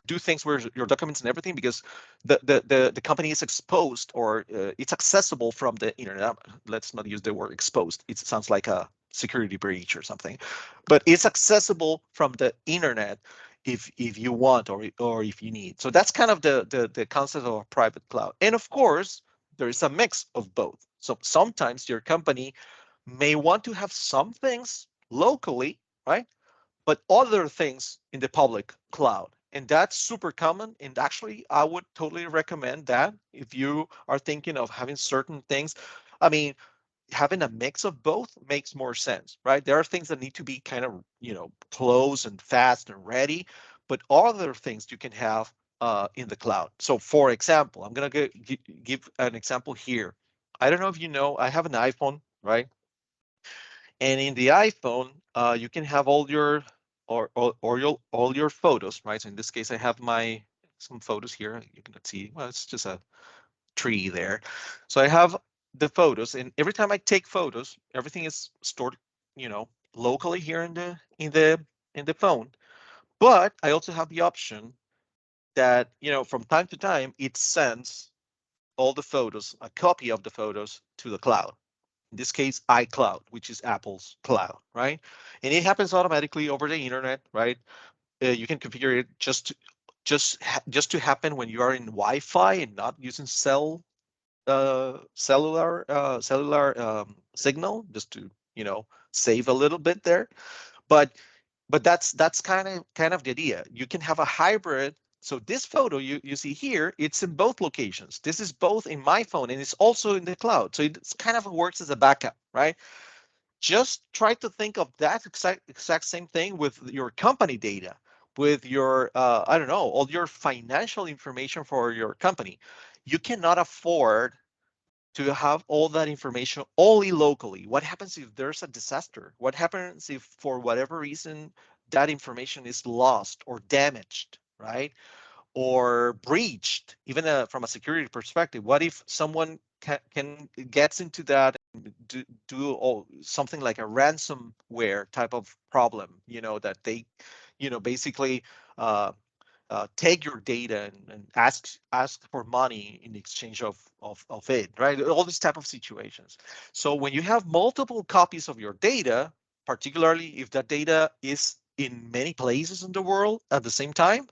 do things where your documents and everything, because the company is exposed, or it's accessible from the internet. Let's not use the word exposed. It sounds like a security breach or something, but it's accessible from the internet if you want, or if you need. So that's kind of the concept of a private cloud. And of course, there is a mix of both. So sometimes your company may want to have some things locally, right? But other things in the public cloud. And that's super common. And actually, I would totally recommend that if you are thinking of having certain things. I mean, having a mix of both makes more sense, right? There are things that need to be kind of, close and fast and ready, but other things you can have in the cloud. So for example, I'm going to give an example here. I don't know if you know, I have an iPhone, right? And in the iPhone, you can have all your all your photos, right? So in this case, I have some photos here. You can see, well, it's just a tree there. So I have the photos, and every time I take photos, everything is stored, locally here in the phone. But I also have the option that, from time to time, it sends all the photos, a copy of the photos, to the cloud. In this case, iCloud, which is Apple's cloud, right? And it happens automatically over the internet, right? You can configure it just to happen when you are in Wi-Fi and not using cellular signal, just to save a little bit there. But that's kind of the idea. You can have a hybrid. So this photo you see here, it's in both locations. This is both in my phone and it's also in the cloud. So it kind of works as a backup, right? Just try to think of that exact same thing with your company data, with your, I don't know, all your financial information for your company. You cannot afford to have all that information only locally. What happens if there's a disaster? What happens if, for whatever reason, that information is lost or damaged, right? Or breached, even from a security perspective? What if someone gets into that and do something like a ransomware type of problem, that they, basically take your data and ask for money in exchange of it, right? All these type of situations. So when you have multiple copies of your data, particularly if that data is in many places in the world at the same time,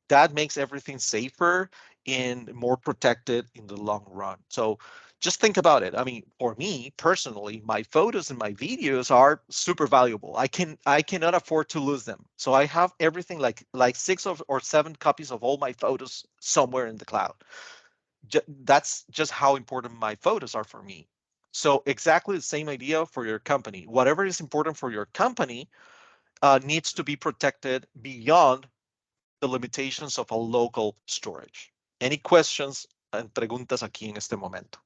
that makes everything safer and more protected in the long run. So just think about it. I mean, for me personally, my photos and my videos are super valuable. I cannot afford to lose them. So I have everything, like 6 or 7 copies of all my photos somewhere in the cloud. That's just how important my photos are for me. So exactly the same idea for your company. Whatever is important for your company needs to be protected beyond the limitations of a local storage. Any questions and preguntas aquí en este momento?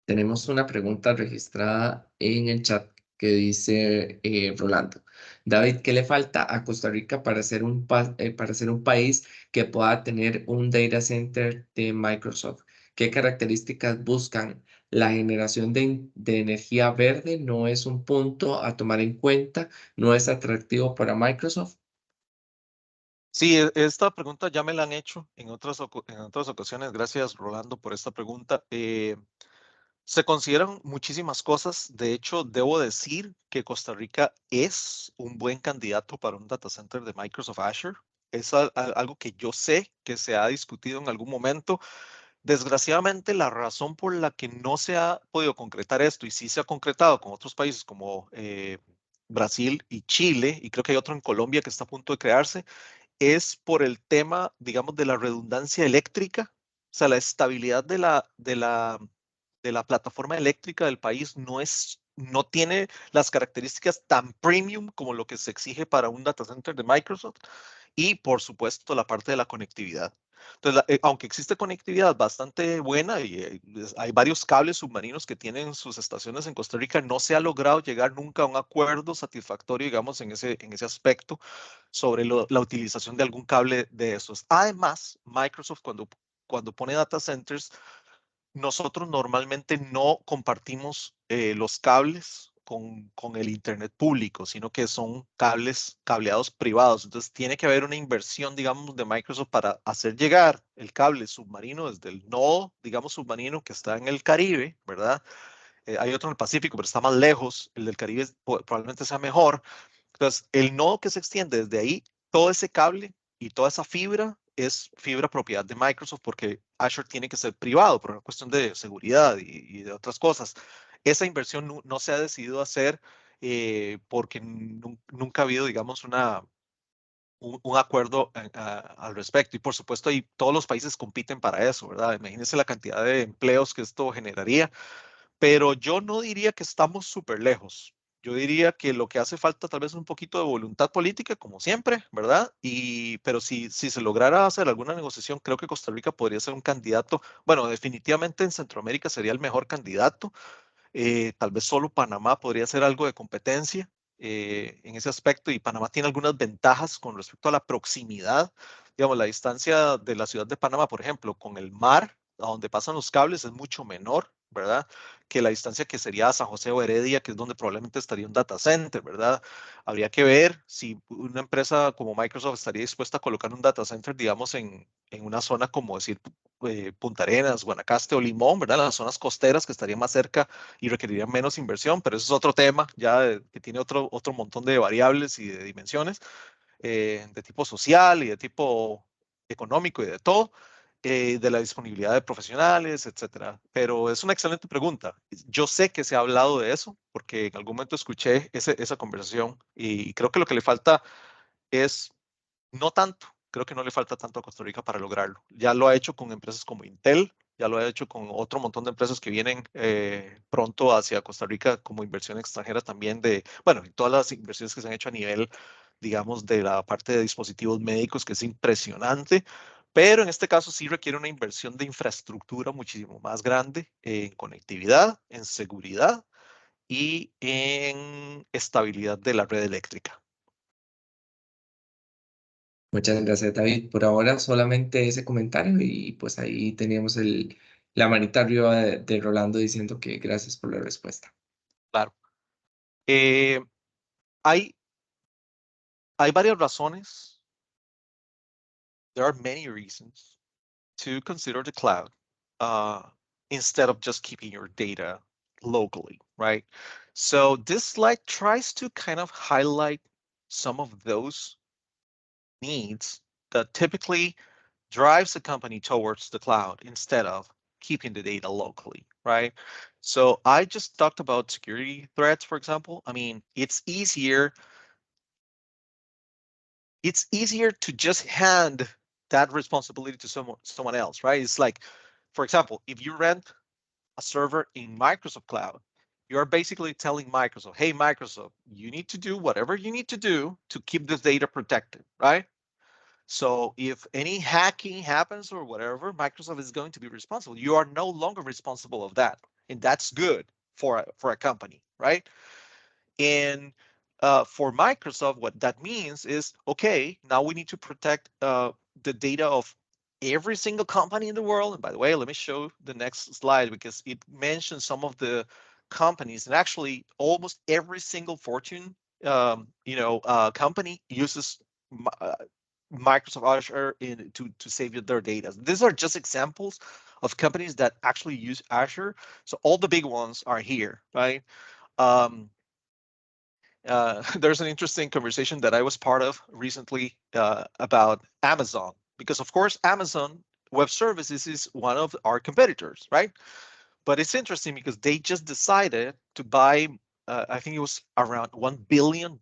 Tenemos una pregunta registrada en el chat que dice Rolando. David, ¿qué le falta a Costa Rica para ser para ser un país que pueda tener un data center de Microsoft? ¿Qué características buscan? La generación de energía verde no es un punto a tomar en cuenta, no es atractivo para Microsoft. Sí, esta pregunta ya me la han hecho en otras ocasiones. Gracias, Rolando, por esta pregunta. Se consideran muchísimas cosas. De hecho, debo decir que Costa Rica es un buen candidato para un data center de Microsoft Azure. Es algo que yo sé que se ha discutido en algún momento. Desgraciadamente, la razón por la que no se ha podido concretar esto, y sí se ha concretado con otros países como Brasil y Chile, y creo que hay otro en Colombia que está a punto de crearse, es por el tema, digamos, de la redundancia eléctrica, o sea, la estabilidad la plataforma eléctrica del país no tiene las características tan premium como lo que se exige para un data center de Microsoft. Y, por supuesto, la parte de la conectividad. Entonces, aunque existe conectividad bastante buena y hay varios cables submarinos que tienen sus estaciones en Costa Rica, no se ha logrado llegar nunca a un acuerdo satisfactorio, digamos, en ese aspecto sobre la utilización de algún cable de esos. Además, Microsoft, cuando pone data centers, nosotros normalmente no compartimos los cables con el Internet público, sino que son cables cableados privados. Entonces tiene que haber una inversión, digamos, de Microsoft para hacer llegar el cable submarino desde el nodo, digamos, submarino que está en el Caribe, ¿verdad? Hay otro en el Pacífico, pero está más lejos. El del Caribe probablemente sea mejor. Entonces, el nodo que se extiende desde ahí, todo ese cable y toda esa fibra es fibra propiedad de Microsoft porque Azure tiene que ser privado por una cuestión de seguridad y de otras cosas. Esa inversión no se ha decidido hacer porque nunca ha habido, digamos, un acuerdo al respecto. Y por supuesto, y todos los países compiten para eso, ¿verdad? Imagínense la cantidad de empleos que esto generaría, pero yo no diría que estamos súper lejos. Yo diría que lo que hace falta tal vez es un poquito de voluntad política, como siempre, ¿verdad? Pero si se lograra hacer alguna negociación, creo que Costa Rica podría ser un candidato. Bueno, definitivamente en Centroamérica sería el mejor candidato. Tal vez solo Panamá podría hacer algo de competencia en ese aspecto y Panamá tiene algunas ventajas con respecto a la proximidad. Digamos, la distancia de la ciudad de Panamá, por ejemplo, con el mar, a donde pasan los cables, es mucho menor, ¿verdad? Que la distancia que sería a San José o Heredia, que es donde probablemente estaría un data center, ¿verdad? Habría que ver si una empresa como Microsoft estaría dispuesta a colocar un data center, digamos, en una zona como decir Punta Arenas, Guanacaste o Limón, ¿verdad? Las zonas costeras que estarían más cerca y requerirían menos inversión, pero eso es otro tema ya que tiene otro montón de variables y de dimensiones de tipo social y de tipo económico y de todo, de la disponibilidad de profesionales, etcétera. Pero es una excelente pregunta. Yo sé que se ha hablado de eso porque en algún momento escuché esa conversación y creo que lo que le falta es no tanto, creo que no le falta tanto a Costa Rica para lograrlo. Ya lo ha hecho con empresas como Intel, ya lo ha hecho con otro montón de empresas que vienen pronto hacia Costa Rica como inversión extranjera también bueno, y todas las inversiones que se han hecho a nivel, digamos, de la parte de dispositivos médicos, que es impresionante. Pero en este caso sí requiere una inversión de infraestructura muchísimo más grande en conectividad, en seguridad y en estabilidad de la red eléctrica. Muchas gracias, David. Por ahora solamente ese comentario y pues ahí teníamos la manita arriba de Rolando diciendo que gracias por la respuesta. Claro. Eh, hay, hay varias razones. There are many reasons to consider the cloud uh, instead of just keeping your data locally, right? So this slide tries to kind of highlight some of those needs that typically drives a company towards the cloud instead of keeping the data locally, right? So I just talked about security threats, for example. I mean, it's easier to just hand that responsibility to someone else, right? It's like, for example, if you rent a server in Microsoft Cloud, you're basically telling Microsoft, hey, Microsoft, you need to do whatever you need to do to keep this data protected, right? So if any hacking happens or whatever, Microsoft is going to be responsible. You are no longer responsible of that. And that's good for a company, right? And for Microsoft, what that means is, okay, now we need to protect the data of every single company in the world. And by the way, let me show the next slide because it mentions some of the companies, and actually almost every single Fortune, company uses Microsoft Azure to save their data. These are just examples of companies that actually use Azure. So all the big ones are here, right? There's an interesting conversation that I was part of recently about Amazon, because of course, Amazon Web Services is one of our competitors, right? But it's interesting because they just decided to buy, I think it was around $1 billion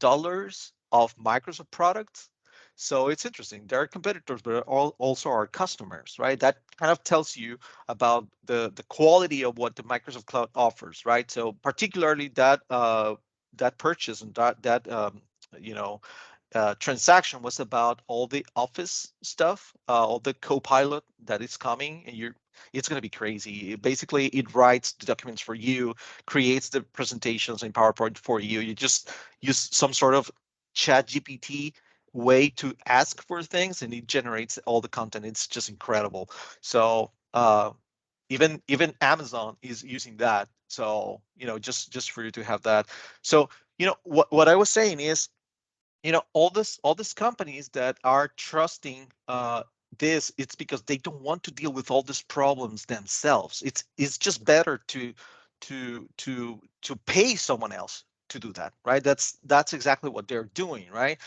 of Microsoft products So it's interesting. They're competitors, but also our customers, right? That kind of tells you about the quality of what the Microsoft Cloud offers, right? So particularly that purchase and you know transaction was about all the Office stuff, all the Copilot that is coming, and it's going to be crazy. Basically, it writes the documents for you, creates the presentations in PowerPoint for you. You just use some sort of chat GPT way to ask for things, and it generates all the content. It's just incredible. So even Amazon is using that. So just for you to have that. So what I was saying is, all these companies that are trusting this, it's because they don't want to deal with all these problems themselves. It's just better to pay someone else to do that, right? That's exactly what they're doing, right?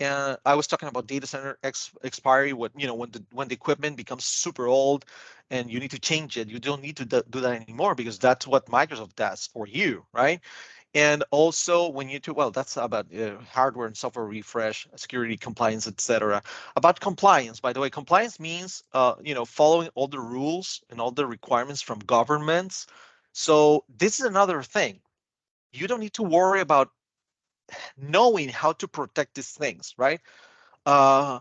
And I was talking about data center expiry. When the equipment becomes super old and you need to change it, you don't need to do that anymore, because that's what Microsoft does for you, right? And also when you do, well, that's about hardware and software refresh, security, compliance, etc. About compliance, by the way, compliance means following all the rules and all the requirements from governments. So this is another thing. You don't need to worry about knowing how to protect these things, right? Uh,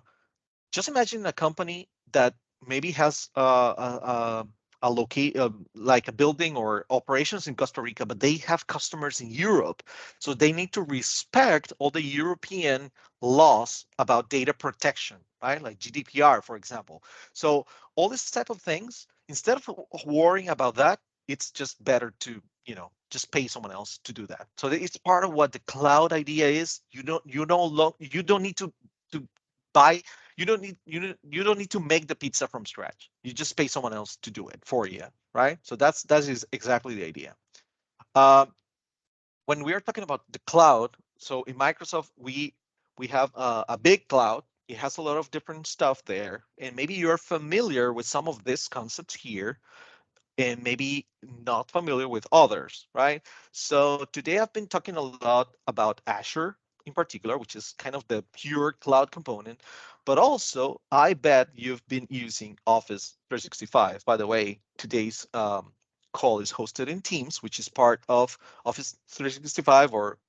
just imagine a company that maybe has a locate like a building or operations in Costa Rica, but they have customers in Europe, so they need to respect all the European laws about data protection, right? Like GDPR, for example. So all these type of things, instead of worrying about that, it's just better to just pay someone else to do that. So it's part of what the cloud idea is. You don't need to buy. You don't need to make the pizza from scratch. You just pay someone else to do it for you, right? So that is exactly the idea. Um, when we are talking about the cloud, so in Microsoft we have a big cloud. It has a lot of different stuff there, and maybe you're familiar with some of these concepts here, and maybe not familiar with others, right? So today I've been talking a lot about Azure in particular, which is kind of the pure cloud component, but also I bet you've been using Office 365. By the way, today's call is hosted in Teams, which is part of Office 365, or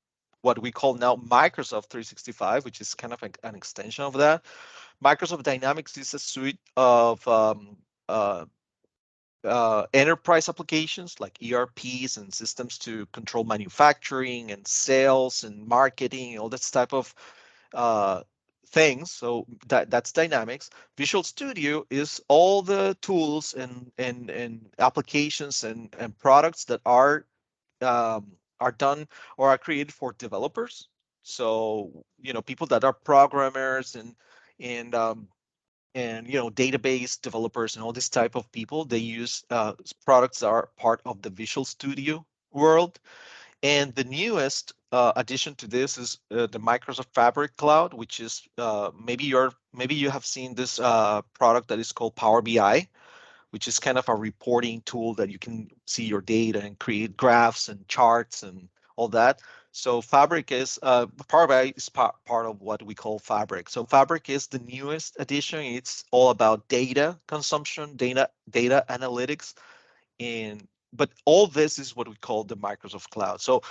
what we call now Microsoft 365, which is kind of an extension of that. Microsoft Dynamics is a suite of uh, enterprise applications like ERPs and systems to control manufacturing and sales and marketing, all that type of uh, things. So that's Dynamics. Visual Studio is all the tools and applications and products that are done or are created for developers. So people that are programmers and database developers and all this type of people, they use products that are part of the Visual Studio world. And the newest addition to this is the Microsoft Fabric Cloud, which is maybe you have seen this product that is called Power BI, which is kind of a reporting tool that you can see your data and create graphs and charts and all that. So Fabric is Power BI is part of what we call Fabric. So Fabric is the newest addition. It's all about data consumption, data analytics, and but all this is what we call the Microsoft Cloud. So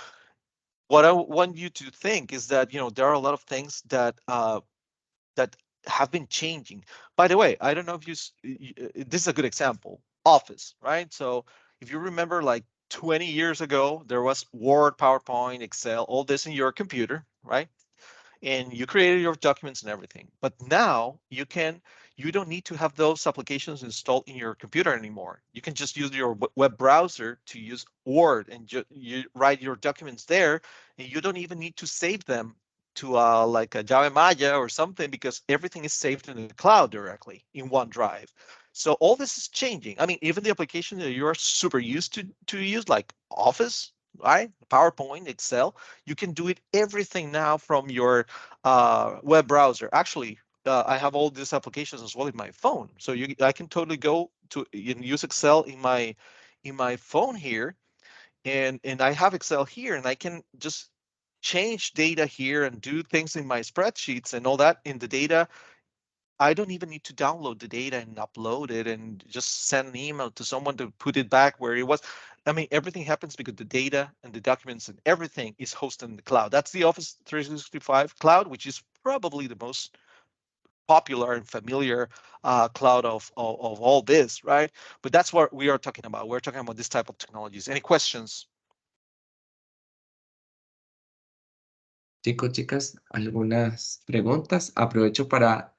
what I want you to think is that there are a lot of things that have been changing. By the way, I don't know if this is a good example. Office, right? So if you remember, like 20 years ago, there was Word, PowerPoint, Excel, all this in your computer, right? And you created your documents and everything. But now you don't need to have those applications installed in your computer anymore. You can just use your web browser to use Word, and you write your documents there, and you don't even need to save them to like a Java Maya or something, because everything is saved in the cloud directly in OneDrive. So all this is changing. I mean, even the application that you are super used to use, like Office, right? PowerPoint, Excel, you can do it everything now from your web browser. Actually, I have all these applications as well in my phone, so I can totally go to and use Excel in my phone here, and I have Excel here, and I can just change data here and do things in my spreadsheets and all that in the data, I don't even need to download the data and upload it and just send an email to someone to put it back where it was. I mean, everything happens because the data and the documents and everything is hosted in the cloud. That's the Office 365 cloud, which is probably the most popular and familiar cloud of all this, right? But that's what we are talking about. We're talking about this type of technologies. Any questions? Chicos, chicas, algunas preguntas. Aprovecho para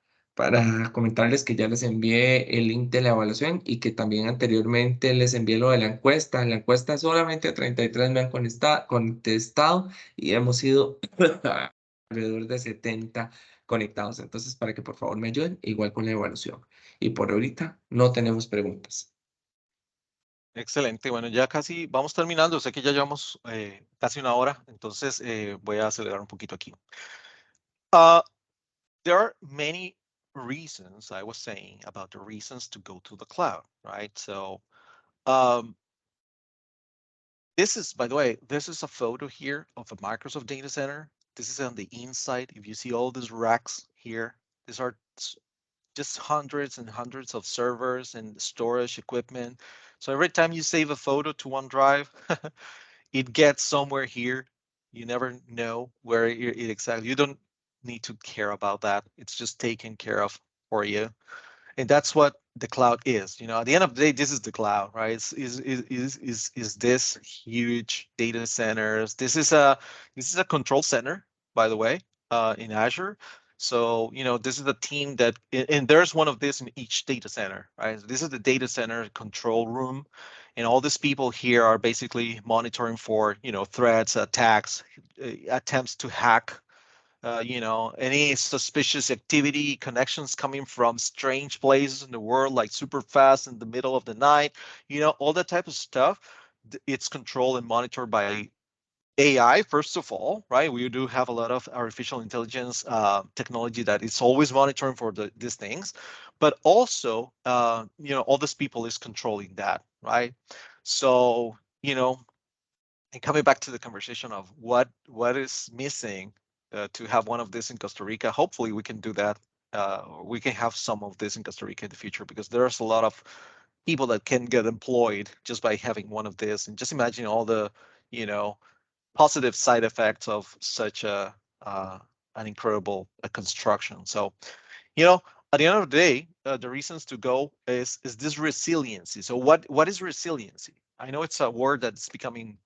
comentarles que ya les envié el link de la evaluación y que también anteriormente les envié lo de la encuesta. En la encuesta solamente 33 me han contestado y hemos sido alrededor de 70 conectados. Entonces, para que por favor me ayuden, igual con la evaluación. Y por ahorita no tenemos preguntas. Excelente. Bueno, ya casi vamos terminando. Sé que ya llevamos casi una hora, entonces voy a acelerar un poquito aquí. There are many reasons, I was saying, about the reasons to go to the cloud, right? So this is, by the way, this is a photo here of a Microsoft data center. This is on the inside. If you see all these racks here, these are just hundreds and hundreds of servers and storage equipment. So every time you save a photo to OneDrive, it gets somewhere here. You never know where it exactly. You don't need to care about that. It's just taken care of for you. And that's what the cloud is. You know, at the end of the day, this is the cloud, right? Is this huge data centers? This is a control center, by the way, in Azure. So, you know, this is the team that, and there's one of this in each data center, right? So this is the data center control room. And all these people here are basically monitoring for, you know, threats, attacks, attempts to hack, you know, any suspicious activity, connections coming from strange places in the world, like super fast in the middle of the night, you know, all that type of stuff. It's controlled and monitored by AI, first of all, right? We do have a lot of artificial intelligence technology that is always monitoring for these things, but also, you know, all these people is controlling that, right? So, you know, and coming back to the conversation of what is missing to have one of this in Costa Rica, hopefully we can do that. We can have some of this in Costa Rica in the future because there's a lot of people that can get employed just by having one of this. And just imagine all the, you know, positive side effects of such an incredible construction. So, you know, at the end of the day, the reasons to go is this resiliency. So what is resiliency? I know it's a word that's becoming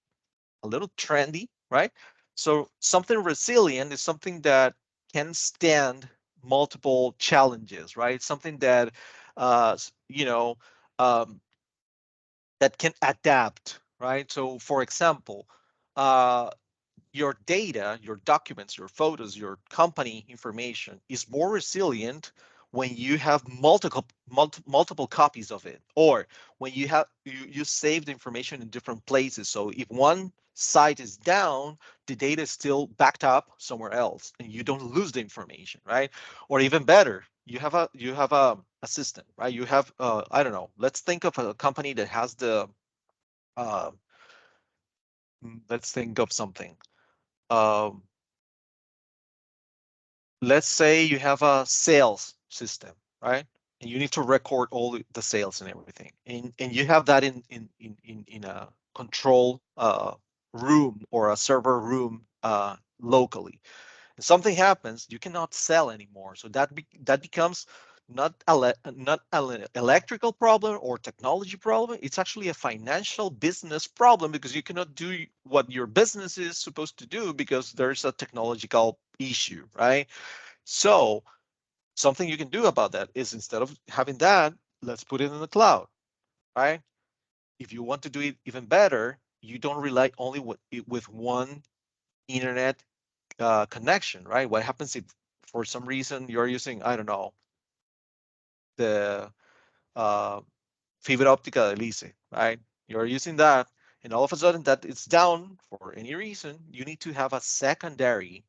a little trendy, right? So something resilient is something that can stand multiple challenges, right? Something that, you know, um, that can adapt, right? So for example, uh, your data, your documents, your photos, your company information is more resilient when you have multiple copies of it, or when you save the information in different places. So if one site is down, the data is still backed up somewhere else, and you don't lose the information, right? Or even better, you have a system, right? You have I don't know. Let's think of a company that has the uh, let's think of something. Um, let's say you have a sales system, right? And you need to record all the sales and everything. And you have that in a control room or a server room locally. And something happens, you cannot sell anymore. So that becomes not an electrical problem or technology problem. It's actually a financial business problem because you cannot do what your business is supposed to do because there's a technological issue, right? So something you can do about that is instead of having that, let's put it in the cloud, right? If you want to do it even better, you don't rely only with one internet connection, right? What happens if for some reason you're using, I don't know, the uh, fibra óptica del ICE, right? You're using that, and all of a sudden that it's down for any reason, you need to have a secondary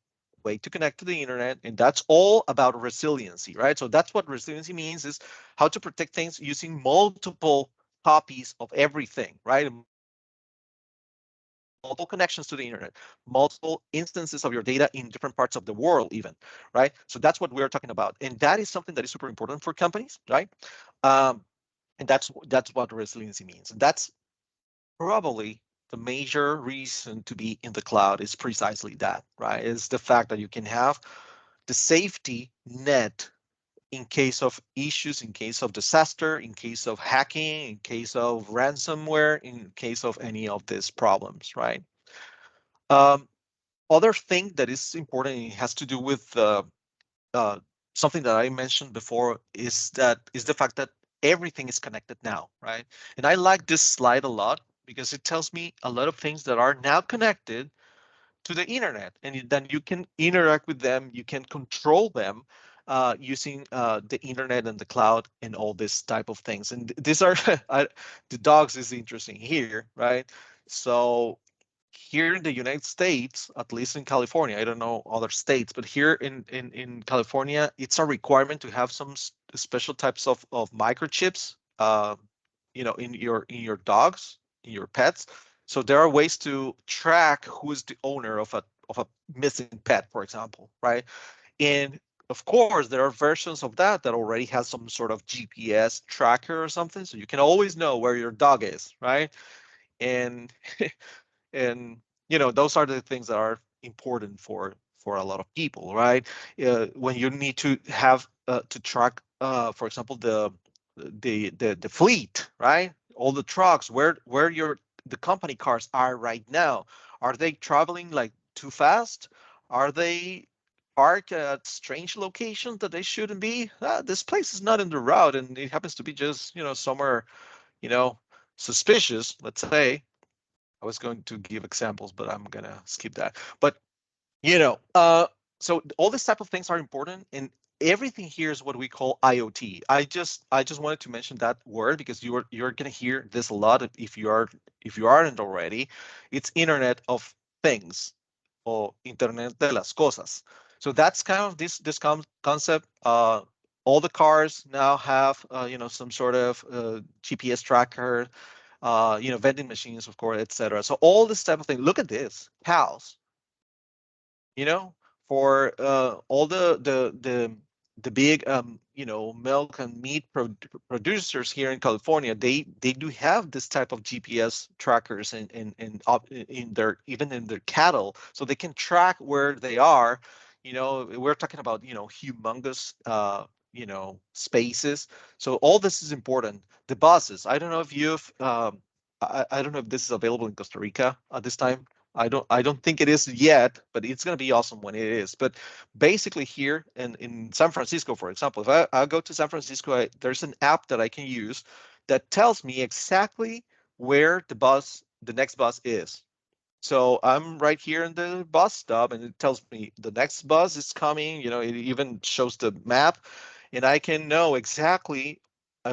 way to connect to the internet, and that's all about resiliency, right? So that's what resiliency means, is how to protect things using multiple copies of everything, right? multiple connections to the internet, multiple instances of your data in different parts of the world even, right? So that's what we're talking about. And that is something that is super important for companies, right? And that's what resiliency means. And that's probably the major reason to be in the cloud is precisely that, right? Is the fact that you can have the safety net in case of issues, in case of disaster, in case of hacking, in case of ransomware, in case of any of these problems, right? Other thing that is important, it has to do with something that I mentioned before, is the fact that everything is connected now, right? And I like this slide a lot because it tells me a lot of things that are now connected to the internet, and then you can interact with them, you can control them using the internet and the cloud and all this type of things. And these are the dogs is interesting here, right? So here in the United States, at least in California, I don't know other states, but here in California, it's a requirement to have some special types of microchips, in your dogs, in your pets. So there are ways to track who is the owner of a missing pet, for example, right? And of course, there are versions of that already has some sort of GPS tracker or something, so you can always know where your dog is, right? And and those are the things that are important for a lot of people, right? When you need to have to track, for example, the fleet, right? All the trucks, where the company cars are right now. Are they traveling like too fast? Are they parked at strange locations that they shouldn't be? This place is not in the route, and it happens to be just somewhere you know suspicious, let's say. I was going to give examples, but I'm gonna skip that. But you know, uh, so all these type of things are important, and everything here is what we call IoT. I just wanted to mention that word because you're gonna hear this a lot if you aren't already. It's Internet of Things or Internet de las Cosas. So that's kind of this concept. All the cars now have some sort of GPS tracker, vending machines, of course, etc. So all this type of thing. Look at this, cows. You know, for all the big milk and meat producers here in California, they do have this type of GPS trackers in their even in their cattle, so they can track where they are. We're talking about humongous spaces. So all this is important. The buses. I don't know if you've I don't know if this is available in Costa Rica at this time. I don't think it is yet, but it's going to be awesome when it is. But basically here in San Francisco, for example, if I go to San Francisco, there's an app that I can use that tells me exactly where the next bus is. So I'm right here in the bus stop, and it tells me the next bus is coming. It even shows the map, and I can know exactly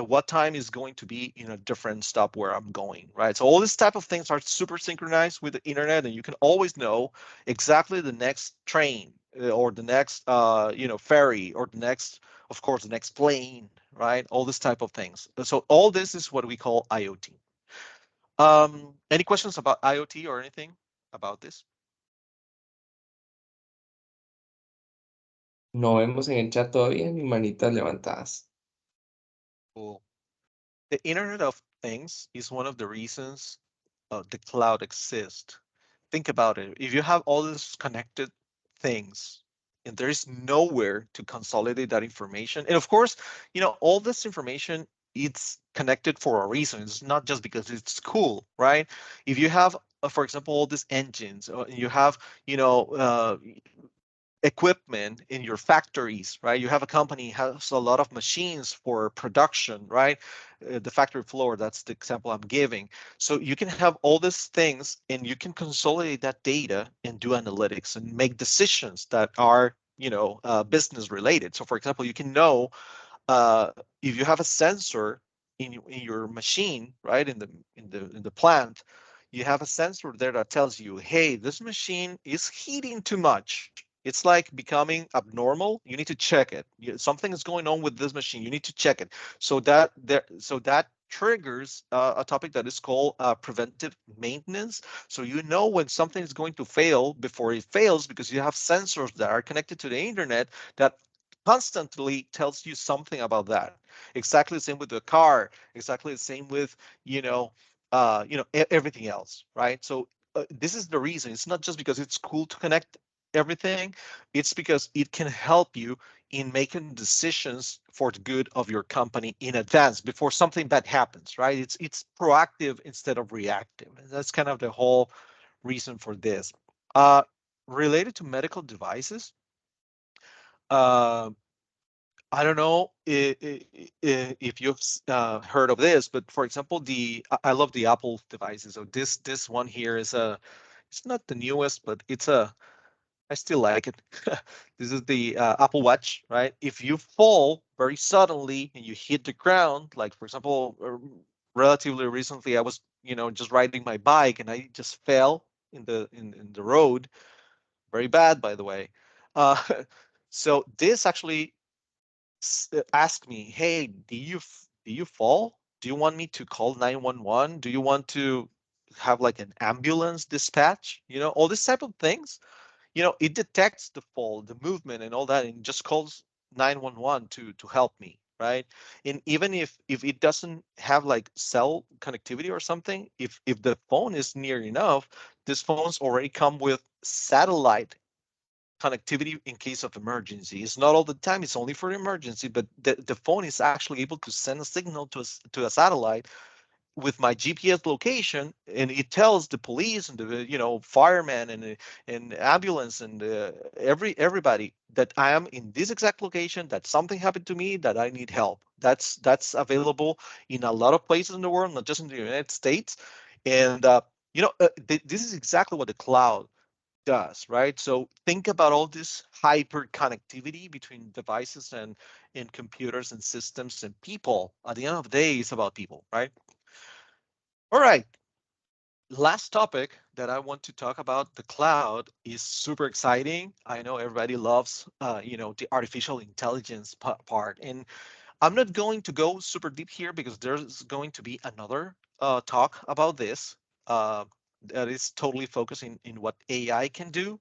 what time is going to be in a different stop where I'm going, right? So all these type of things are super synchronized with the internet, and you can always know exactly the next train or the next, ferry, or the next, of course, the next plane, right? All this type of things. So all this is what we call IoT. Any questions about IoT or anything about this? No vemos en el chat todavía ni manitas levantadas. Cool. The Internet of Things is one of the reasons the cloud exists. Think about it. If you have all these connected things and there is nowhere to consolidate that information, and of course, all this information, it's connected for a reason. It's not just because it's cool, right? If you have, for example, all these engines, you have, equipment in your factories, right? You have a company has a lot of machines for production, right? The factory floor, that's the example I'm giving. So you can have all these things and you can consolidate that data and do analytics and make decisions that are, business related. So for example, you can know if you have a sensor in your machine, right, in the plant, you have a sensor there that tells you, hey, this machine is heating too much. It's like becoming abnormal. You need to check it. Something is going on with this machine. You need to check it. So that triggers a topic that is called preventive maintenance. So you know when something is going to fail before it fails, because you have sensors that are connected to the internet that constantly tells you something about that. Exactly the same with the car. Exactly the same with everything else, right? So this is the reason. It's not just because it's cool to connect everything. It's because it can help you in making decisions for the good of your company in advance before something bad happens, right? It's proactive instead of reactive. And that's kind of the whole reason for this. Related to medical devices, uh, I don't know if you've heard of this, but for example, I love the Apple devices. So this one here is it's not the newest, but I still like it. This is the Apple Watch, right? If you fall very suddenly and you hit the ground, like for example, relatively recently, I was just riding my bike and I just fell in the road, very bad, by the way. Uh, so this actually ask me, hey, do you fall? Do you want me to call 911? Do you want to have like an ambulance dispatch? All these type of things. It detects the fall, the movement, and all that, and just calls 911 to help me, right? And even if it doesn't have like cell connectivity or something, if the phone is near enough, these phones already come with satellite connectivity in case of emergency. It's not all the time, it's only for emergency, but the phone is actually able to send a signal to a satellite with my GPS location, and it tells the police and the firemen and ambulance and everybody that I am in this exact location, that something happened to me, that I need help. That's available in a lot of places in the world, not just in the United States. And this is exactly what the cloud does, right? So think about all this hyper connectivity between devices and computers and systems and people. At the end of the day, it's about people, right? All right. Last topic that I want to talk about, the cloud, is super exciting. I know everybody loves, the artificial intelligence part, and I'm not going to go super deep here because there's going to be another talk about this that is totally focusing in what AI can do.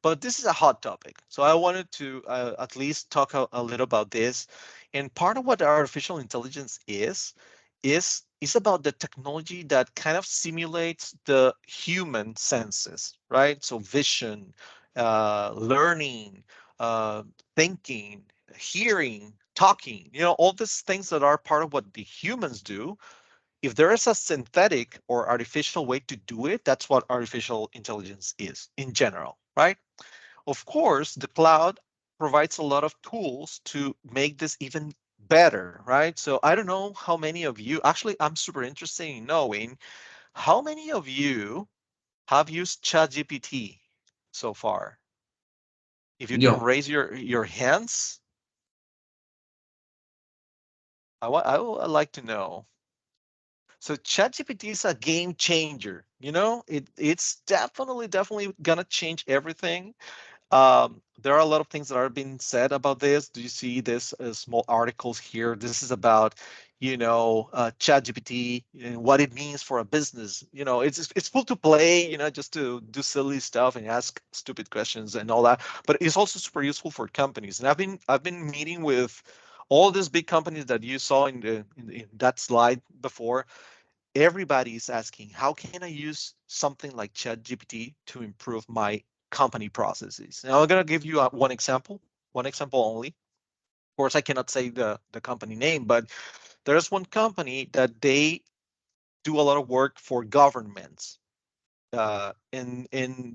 But this is a hot topic. So I wanted to at least talk a little about this. And part of what artificial intelligence is about the technology that kind of simulates the human senses, right? So vision, learning, uh, thinking, hearing, talking, all these things that are part of what the humans do. If there is a synthetic or artificial way to do it, that's what artificial intelligence is in general, right? Of course, the cloud provides a lot of tools to make this even better, right? So I don't know how many of you, actually, I'm super interested in knowing how many of you have used ChatGPT so far. If you can Yo, raise your hands, I'd like to know. So ChatGPT is a game changer. It's definitely gonna change everything. There are a lot of things that are being said about this. Do you see this small articles here? This is about, ChatGPT and what it means for a business. It's cool to play, just to do silly stuff and ask stupid questions and all that. But it's also super useful for companies. And I've been meeting with all these big companies that you saw in that slide before. Everybody is asking, how can I use something like ChatGPT to improve my company processes? Now I'm going to give you one example only. Of course, I cannot say the company name, but there's one company that they do a lot of work for governments. And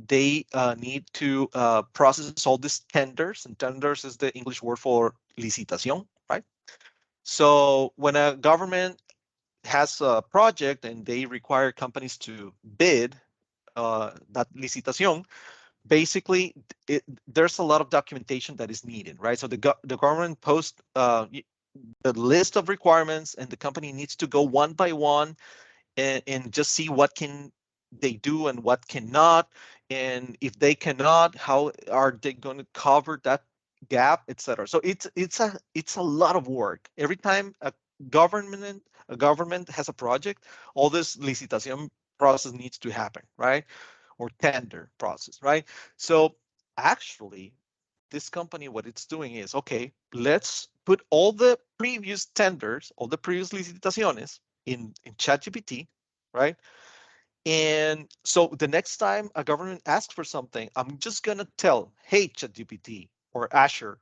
they need to process all these tenders, and tenders is the English word for licitación, right? So when a government has a project and they require companies to bid that licitación, basically there's a lot of documentation that is needed, right? So the government posts the list of requirements, and the company needs to go one by one and just see what can they do and what cannot, and if they cannot, how are they going to cover that gap, etc. So it's a lot of work. Every time a a government has a project, all this licitación process needs to happen, right? Or tender process, right? So actually, this company, what it's doing is, okay, let's put all the previous tenders, all the previous licitaciones in ChatGPT, right? And so the next time a government asks for something, I'm just gonna tell, hey, ChatGPT or Azure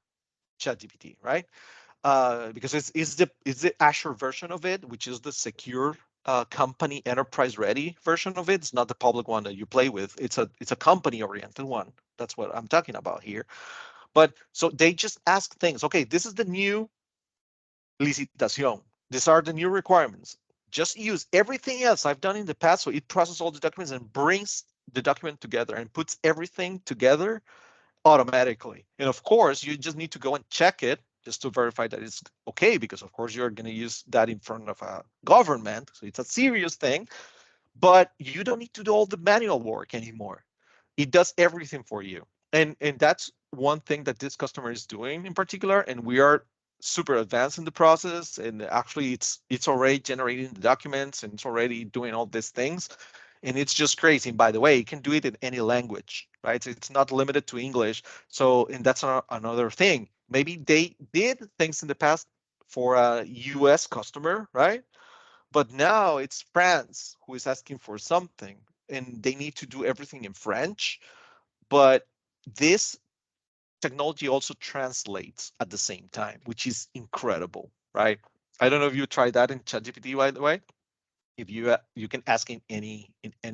ChatGPT, right? Because it's the Azure version of it, which is the secure company enterprise ready version of it. It's not the public one that you play with. It's a company oriented one. That's what I'm talking about here. But so they just ask things. Okay, this is the new licitación. These are the new requirements. Just use everything else I've done in the past. So it processes all the documents and brings the document together and puts everything together automatically. And of course, you just need to go and check it just to verify that it's okay, because of course you're going to use that in front of a government. So it's a serious thing, but you don't need to do all the manual work anymore. It does everything for you. And that's one thing that this customer is doing in particular. And we are super advanced in the process. And actually it's already generating the documents and it's already doing all these things. And it's just crazy. And by the way, you can do it in any language, right? So it's not limited to English. So, and that's another thing. Maybe they did things in the past for a US customer, right? But now it's France who is asking for something and they need to do everything in French. But this technology also translates at the same time, which is incredible, right? I don't know if you tried that in ChatGPT, by the way. If you can ask in any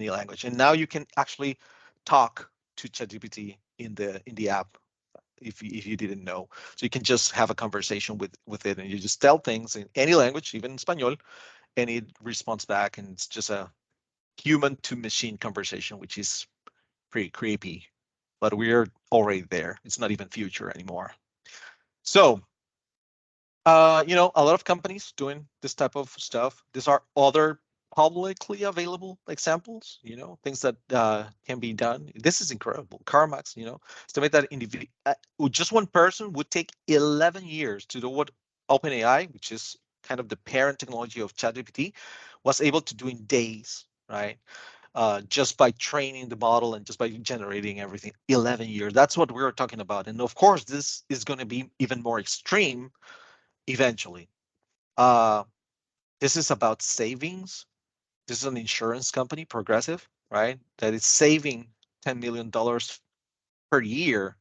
language, and now you can actually talk to ChatGPT in the app if you didn't know. So you can just have a conversation with it, and you just tell things in any language, even Espanol, and it responds back, and it's just a human to machine conversation, which is pretty creepy, but we're already there. It's not even future anymore. So, a lot of companies doing this type of stuff. These are other publicly available examples, things that can be done. This is incredible. CarMax, estimate that just one person would take 11 years to do what OpenAI, which is kind of the parent technology of ChatGPT, was able to do in days, right? Just by training the model and just by generating everything. 11 years. That's what we were talking about. And of course, this is going to be even more extreme eventually. Uh, this is about savings. This is an insurance company, Progressive, right? That is saving $10 million per year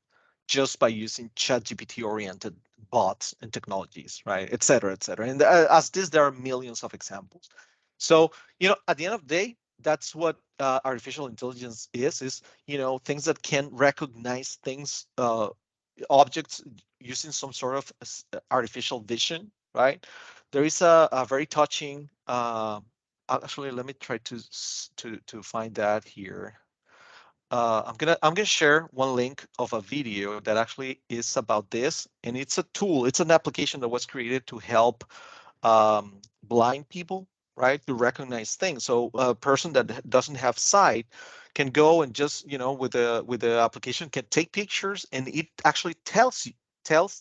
just by using ChatGPT oriented bots and technologies, right? Et cetera, et cetera. And as this, there are millions of examples. So, at the end of the day, that's what artificial intelligence is, things that can recognize things, objects using some sort of artificial vision, right? There is a very touching, actually, let me try to find that here. I'm gonna share one link of a video that actually is about this, and it's a tool. It's an application that was created to help blind people, right, to recognize things. So a person that doesn't have sight can go and just, with the application, can take pictures, and it actually tells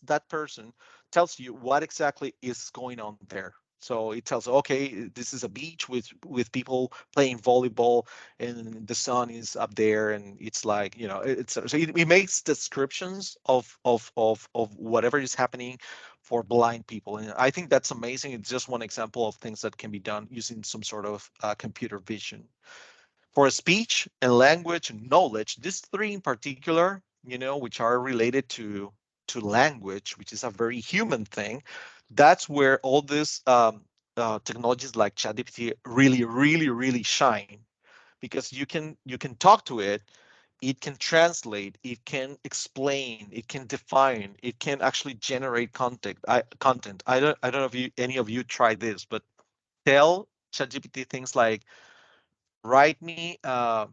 that person, tells you what exactly is going on there. So it tells, okay, this is a beach with people playing volleyball, and the sun is up there, and it's like, so it makes descriptions of whatever is happening for blind people. And I think that's amazing. It's just one example of things that can be done using some sort of computer vision. For speech and language and knowledge, these three in particular, which are related to language, which is a very human thing, that's where all these technologies like ChatGPT really, really, really shine, because you can talk to it. It can translate, it can explain, it can define, it can actually generate content. I don't know if any of you tried this, but tell ChatGPT things like, write me an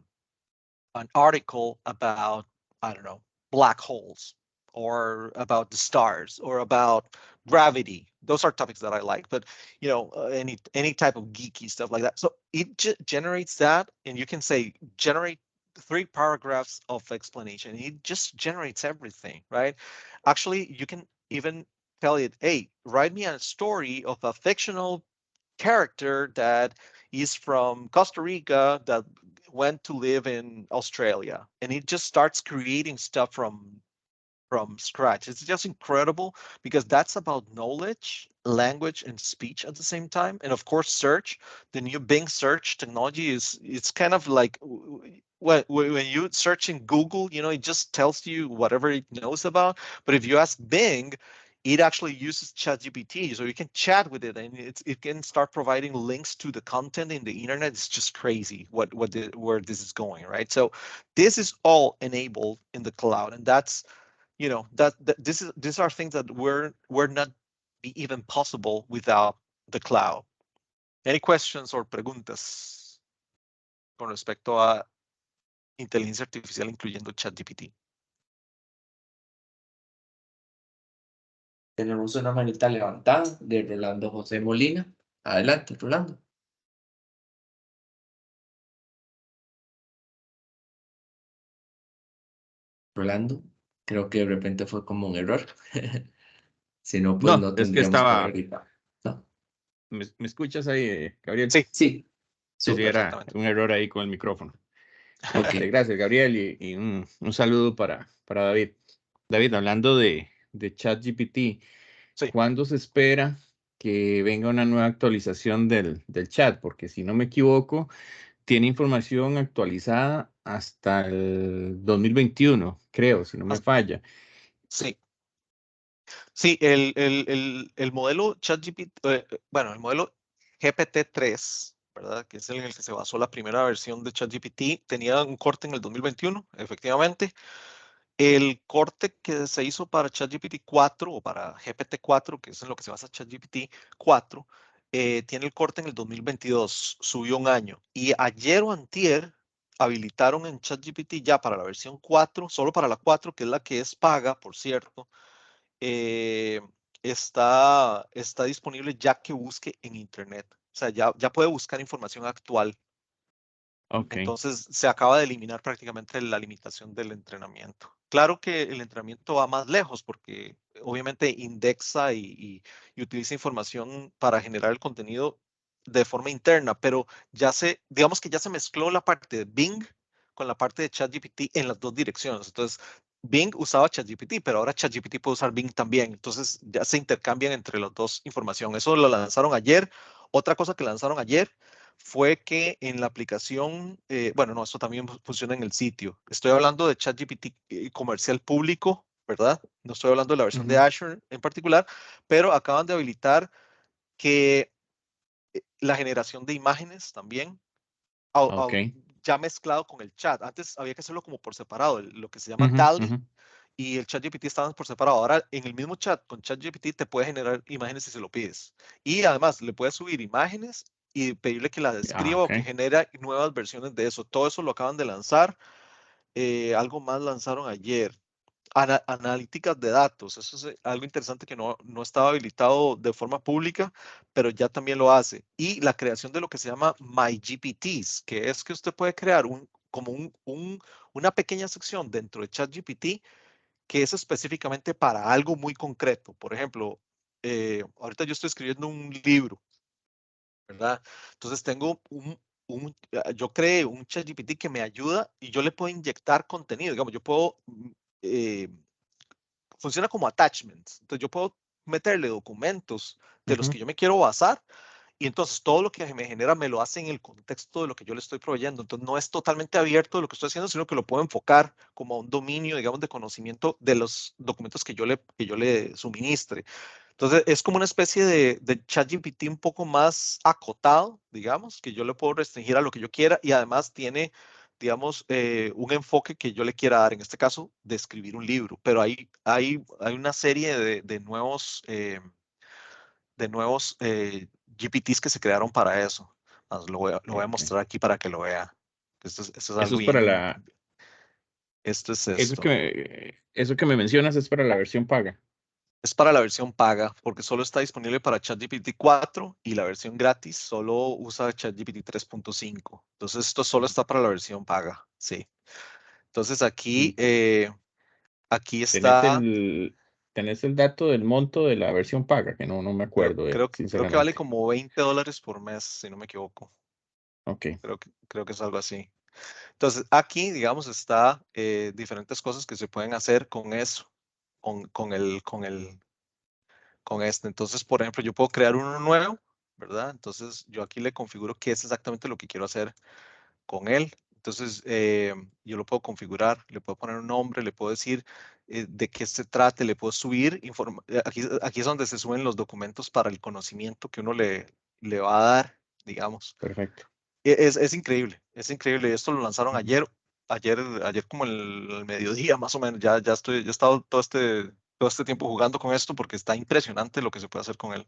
article about, I don't know, black holes, or about the stars, or about gravity. Those are topics that I like, but any type of geeky stuff like that. So it generates that, and you can say generate 3 paragraphs of explanation. It just generates everything, right? Actually, you can even tell it, hey, write me a story of a fictional character that is from Costa Rica that went to live in Australia. And it just starts creating stuff from scratch. It's just incredible because that's about knowledge, language, and speech at the same time. And of course, search. The new Bing search technology is it's kind of like when you search in Google, you know, it just tells you whatever it knows about. But if you ask Bing, it actually uses ChatGPT, so you can chat with it, and it can start providing links to the content in the internet. It's just crazy where this is going, right? So this is all enabled in the cloud, and that's that these are things that were not be even possible without the cloud. Any questions or preguntas con respecto a inteligencia artificial incluyendo ChatGPT? Tenemos una manita levantada de Rolando José Molina. Adelante, Rolando. Rolando, creo que de repente fue como un error. Si no, pues No, no es que tendríamos que ver estaba. ahorita. ¿No? ¿Me escuchas ahí, Gabriel? Sí, Sí, Sí, sí, súper. era perfectamente. un error ahí con el micrófono. Ok. Gracias, Gabriel, y un saludo para David. David, hablando de ChatGPT, Sí. ¿cuándo se espera que venga una nueva actualización del chat? Porque si no me equivoco, tiene información actualizada hasta el 2021, creo, si no me falla. Sí. Sí, el modelo ChatGPT, bueno, el modelo GPT-3, ¿verdad? Que es el en el que se basó la primera versión de ChatGPT, tenía un corte en el 2021, efectivamente. El corte que se hizo para ChatGPT 4 o para GPT-4, que es en lo que se basa ChatGPT 4, tiene el corte en el 2022, subió un año. Y ayer o antier habilitaron en ChatGPT ya para la versión 4, solo para la 4, que es la que es paga, por cierto, eh, está disponible ya que busque en Internet. O sea, ya puede buscar información actual. Ok, Entonces se acaba de eliminar prácticamente la limitación del entrenamiento. Claro que el entrenamiento va más lejos porque obviamente indexa y utiliza información para generar el contenido de forma interna, pero digamos que ya se mezcló la parte de Bing con la parte de ChatGPT en las dos direcciones. Entonces, Bing usaba ChatGPT, pero ahora ChatGPT puede usar Bing también. Entonces, ya se intercambian entre las dos información. Eso lo lanzaron ayer. Otra cosa que lanzaron ayer fue que en la aplicación, bueno, no, esto también funciona en el sitio. Estoy hablando de ChatGPT comercial público, ¿verdad? No estoy hablando de la versión de Ujú. Azure en particular, pero acaban de habilitar que la generación de imágenes también, ok. ya mezclado con el chat. Antes había que hacerlo como por separado, lo que se llama Ujú, DALL-E ujú. y el ChatGPT estaban por separado. Ahora en el mismo chat con ChatGPT te puede generar imágenes si se lo pides. Y además le puedes subir imágenes y pedirle que la describa Ok. o que genere nuevas versiones de eso. Todo eso lo acaban de lanzar. Algo más lanzaron ayer. Analíticas de datos. Eso es algo interesante que no estaba habilitado de forma pública, pero ya también lo hace. Y la creación de lo que se llama MyGPTs, que es que usted puede crear como una pequeña sección dentro de ChatGPT que es específicamente para algo muy concreto. Por ejemplo, ahorita yo estoy escribiendo un libro, ¿verdad? Entonces tengo yo creé un ChatGPT que me ayuda y yo le puedo inyectar contenido. Digamos, yo puedo, eh, funciona como attachments. Entonces yo puedo meterle documentos de los Ujú. que yo me quiero basar y entonces todo lo que me genera me lo hace en el contexto de lo que yo le estoy proveyendo. Entonces no es totalmente abierto de lo que estoy haciendo, sino que lo puedo enfocar como a un dominio, digamos, de conocimiento de los documentos que yo le suministre. Entonces es como una especie de ChatGPT un poco más acotado, digamos, que yo le puedo restringir a lo que yo quiera y además tiene, digamos, un enfoque que yo le quiera dar, en este caso, de escribir un libro. Pero hay una serie de nuevos GPTs que se crearon para eso. Lo voy a Ok. mostrar aquí para que lo vea. Esto es Eso algo es para bien. la, Esto es eso esto. eso que me mencionas es para la versión paga. Es para la versión paga porque solo está disponible para ChatGPT 4 y la versión gratis solo usa ChatGPT 3.5. Entonces esto solo está para la versión paga. Sí. Entonces aquí, Y aquí tenés está. ¿Tenés el dato del monto de la versión paga? Que no me acuerdo, Creo que vale sinceramente. como $20 por mes, si no me equivoco. Ok, Creo que es algo así. Entonces, aquí, digamos, está diferentes cosas que se pueden hacer con eso, con este. Entonces, por ejemplo, yo puedo crear uno nuevo, ¿verdad? Entonces, yo aquí le configuro qué es exactamente lo que quiero hacer con él. Entonces, yo lo puedo configurar, le puedo poner un nombre, le puedo decir de qué se trate, le puedo subir aquí es donde se suben los documentos para el conocimiento que uno le va a dar, digamos. perfecto. Es increíble, es increíble. Esto lo lanzaron Ujú. ayer como el mediodía más o menos. Ya he estado todo este tiempo jugando con esto porque está impresionante lo que se puede hacer con él.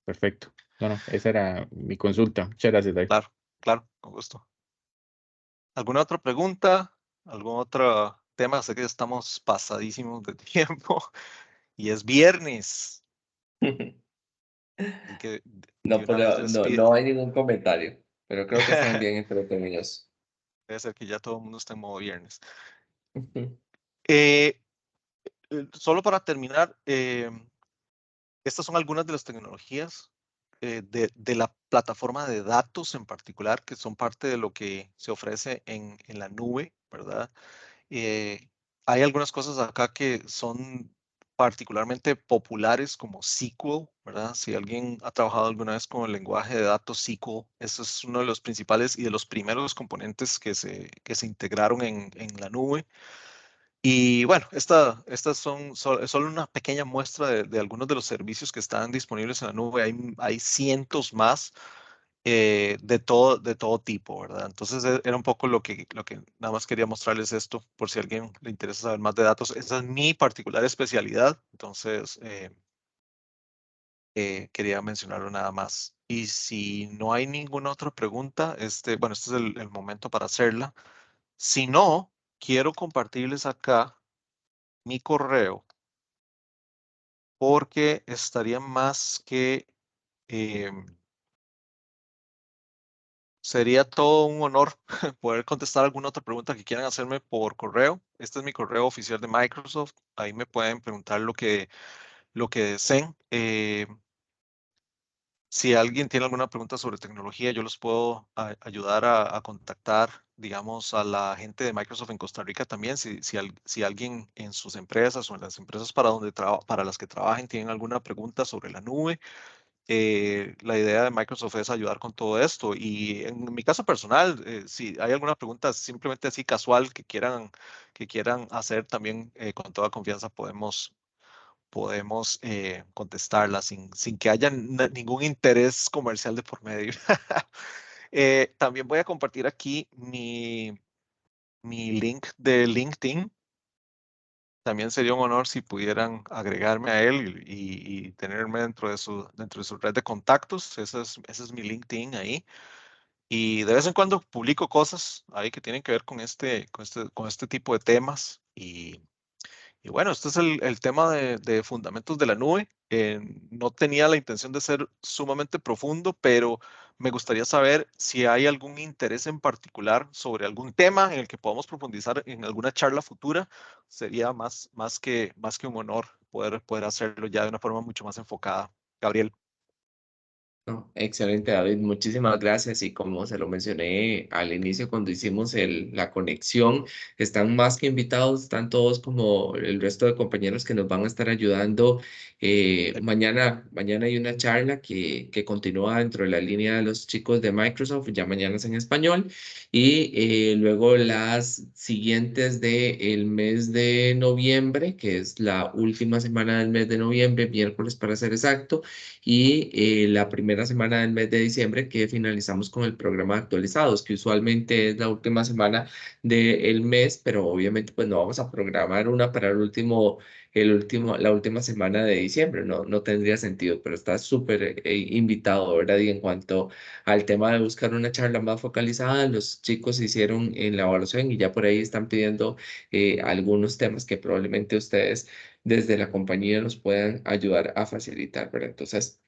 Perfecto. No, esa era mi consulta. Muchas gracias, David. Claro, claro, con gusto. ¿Alguna otra pregunta? ¿Algún otro tema? Sé que estamos pasadísimos de tiempo y es viernes. Así que de No, una vez pero no, despide. no hay ningún comentario, pero creo que están bien entretenidos. Debe ser que ya todo el mundo está en modo viernes. Ujú. Eh, Solo para terminar, estas son algunas de las tecnologías de la plataforma de datos en particular, que son parte de lo que se ofrece en la nube, ¿verdad? Eh, Hay algunas cosas acá que son particularmente populares como SQL, ¿verdad? Si alguien ha trabajado alguna vez con el lenguaje de datos SQL, eso es uno de los principales y de los primeros componentes que se integraron en la nube. Y bueno, estas son solo una pequeña muestra de algunos de los servicios que están disponibles en la nube. Hay cientos más de todo tipo, ¿verdad? Entonces era un poco lo que nada más quería mostrarles esto, por si a alguien le interesa saber más de datos. Esa es mi particular especialidad, entonces quería mencionarlo nada más. Y si no hay ninguna otra pregunta, bueno, este es el momento para hacerla. Si no, quiero compartirles acá mi correo porque estaría más que, eh, sería todo un honor poder contestar alguna otra pregunta que quieran hacerme por correo. Este es mi correo oficial de Microsoft. Ahí me pueden preguntar lo que deseen. Si alguien tiene alguna pregunta sobre tecnología, yo los puedo ayudar a contactar, digamos, a la gente de Microsoft en Costa Rica también. Si alguien en sus empresas o en las empresas para las que trabajen tienen alguna pregunta sobre la nube. La idea de Microsoft es ayudar con todo esto. Y en mi caso personal, si hay alguna pregunta simplemente así casual que quieran hacer, también con toda confianza podemos contestarla sin que haya ningún interés comercial de por medio. También voy a compartir aquí mi link de LinkedIn. También sería un honor si pudieran agregarme a él y tenerme dentro de su red de contactos. Ese es mi LinkedIn ahí. Y de vez en cuando publico cosas ahí que tienen que ver con este tipo de temas. Y bueno, este es el tema de fundamentos de la nube. No tenía la intención de ser sumamente profundo, pero me gustaría saber si hay algún interés en particular sobre algún tema en el que podamos profundizar en alguna charla futura. Sería más que un honor poder hacerlo ya de una forma mucho más enfocada. Gabriel. No, excelente, David. Muchísimas gracias. Y como se lo mencioné al inicio cuando hicimos la conexión, están más que invitados, están todos como el resto de compañeros que nos van a estar ayudando. Mañana hay una charla que continúa dentro de la línea de los chicos de Microsoft, ya mañana es en español. Y luego las siguientes del mes de noviembre, que es la última semana del mes de noviembre, miércoles para ser exacto y la primera semana del mes de diciembre que finalizamos con el programa de actualizados, que usualmente es la última semana del mes, pero obviamente pues no vamos a programar una para la última semana de diciembre, no tendría sentido, pero está súper invitado, ¿verdad? Y en cuanto al tema de buscar una charla más focalizada, los chicos hicieron en la evaluación y ya por ahí están pidiendo algunos temas que probablemente ustedes desde la compañía nos puedan ayudar a facilitar, ¿verdad? Entonces,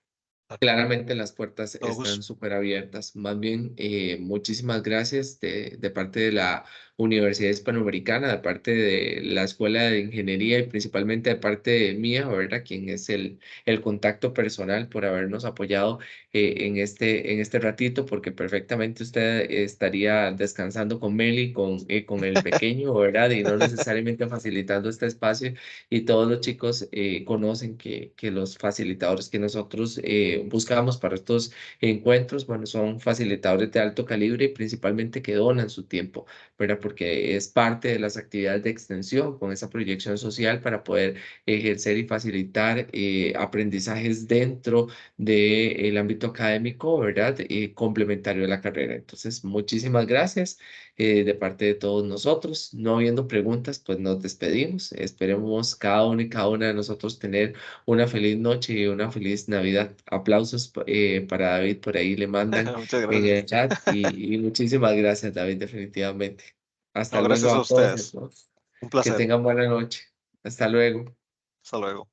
Claramente las puertas Todo están gusto. súper abiertas. Más bien, muchísimas gracias de parte de la Universidad Hispanoamericana, de parte de la Escuela de Ingeniería y principalmente de parte mía, ¿verdad? Quien es el contacto personal por habernos apoyado en este ratito, porque perfectamente usted estaría descansando con Meli, con el pequeño, ¿verdad? Y no necesariamente facilitando este espacio. Y todos los chicos conocen que los facilitadores que nosotros buscamos para estos encuentros, bueno, son facilitadores de alto calibre y principalmente que donan su tiempo, ¿verdad? Porque es parte de las actividades de extensión con esa proyección social para poder ejercer y facilitar aprendizajes dentro del ámbito académico, ¿verdad? Complementario de la carrera. Entonces, muchísimas gracias de parte de todos nosotros. No habiendo preguntas, pues nos despedimos. Esperemos cada uno y cada una de nosotros tener una feliz noche y una feliz Navidad. Aplausos para David, por ahí le mandan Muchas en gracias. el chat y muchísimas gracias, David, definitivamente. Hasta No, luego gracias a a todos y a ustedes. todos. Un Que placer. tengan buena noche. Hasta luego. Hasta luego.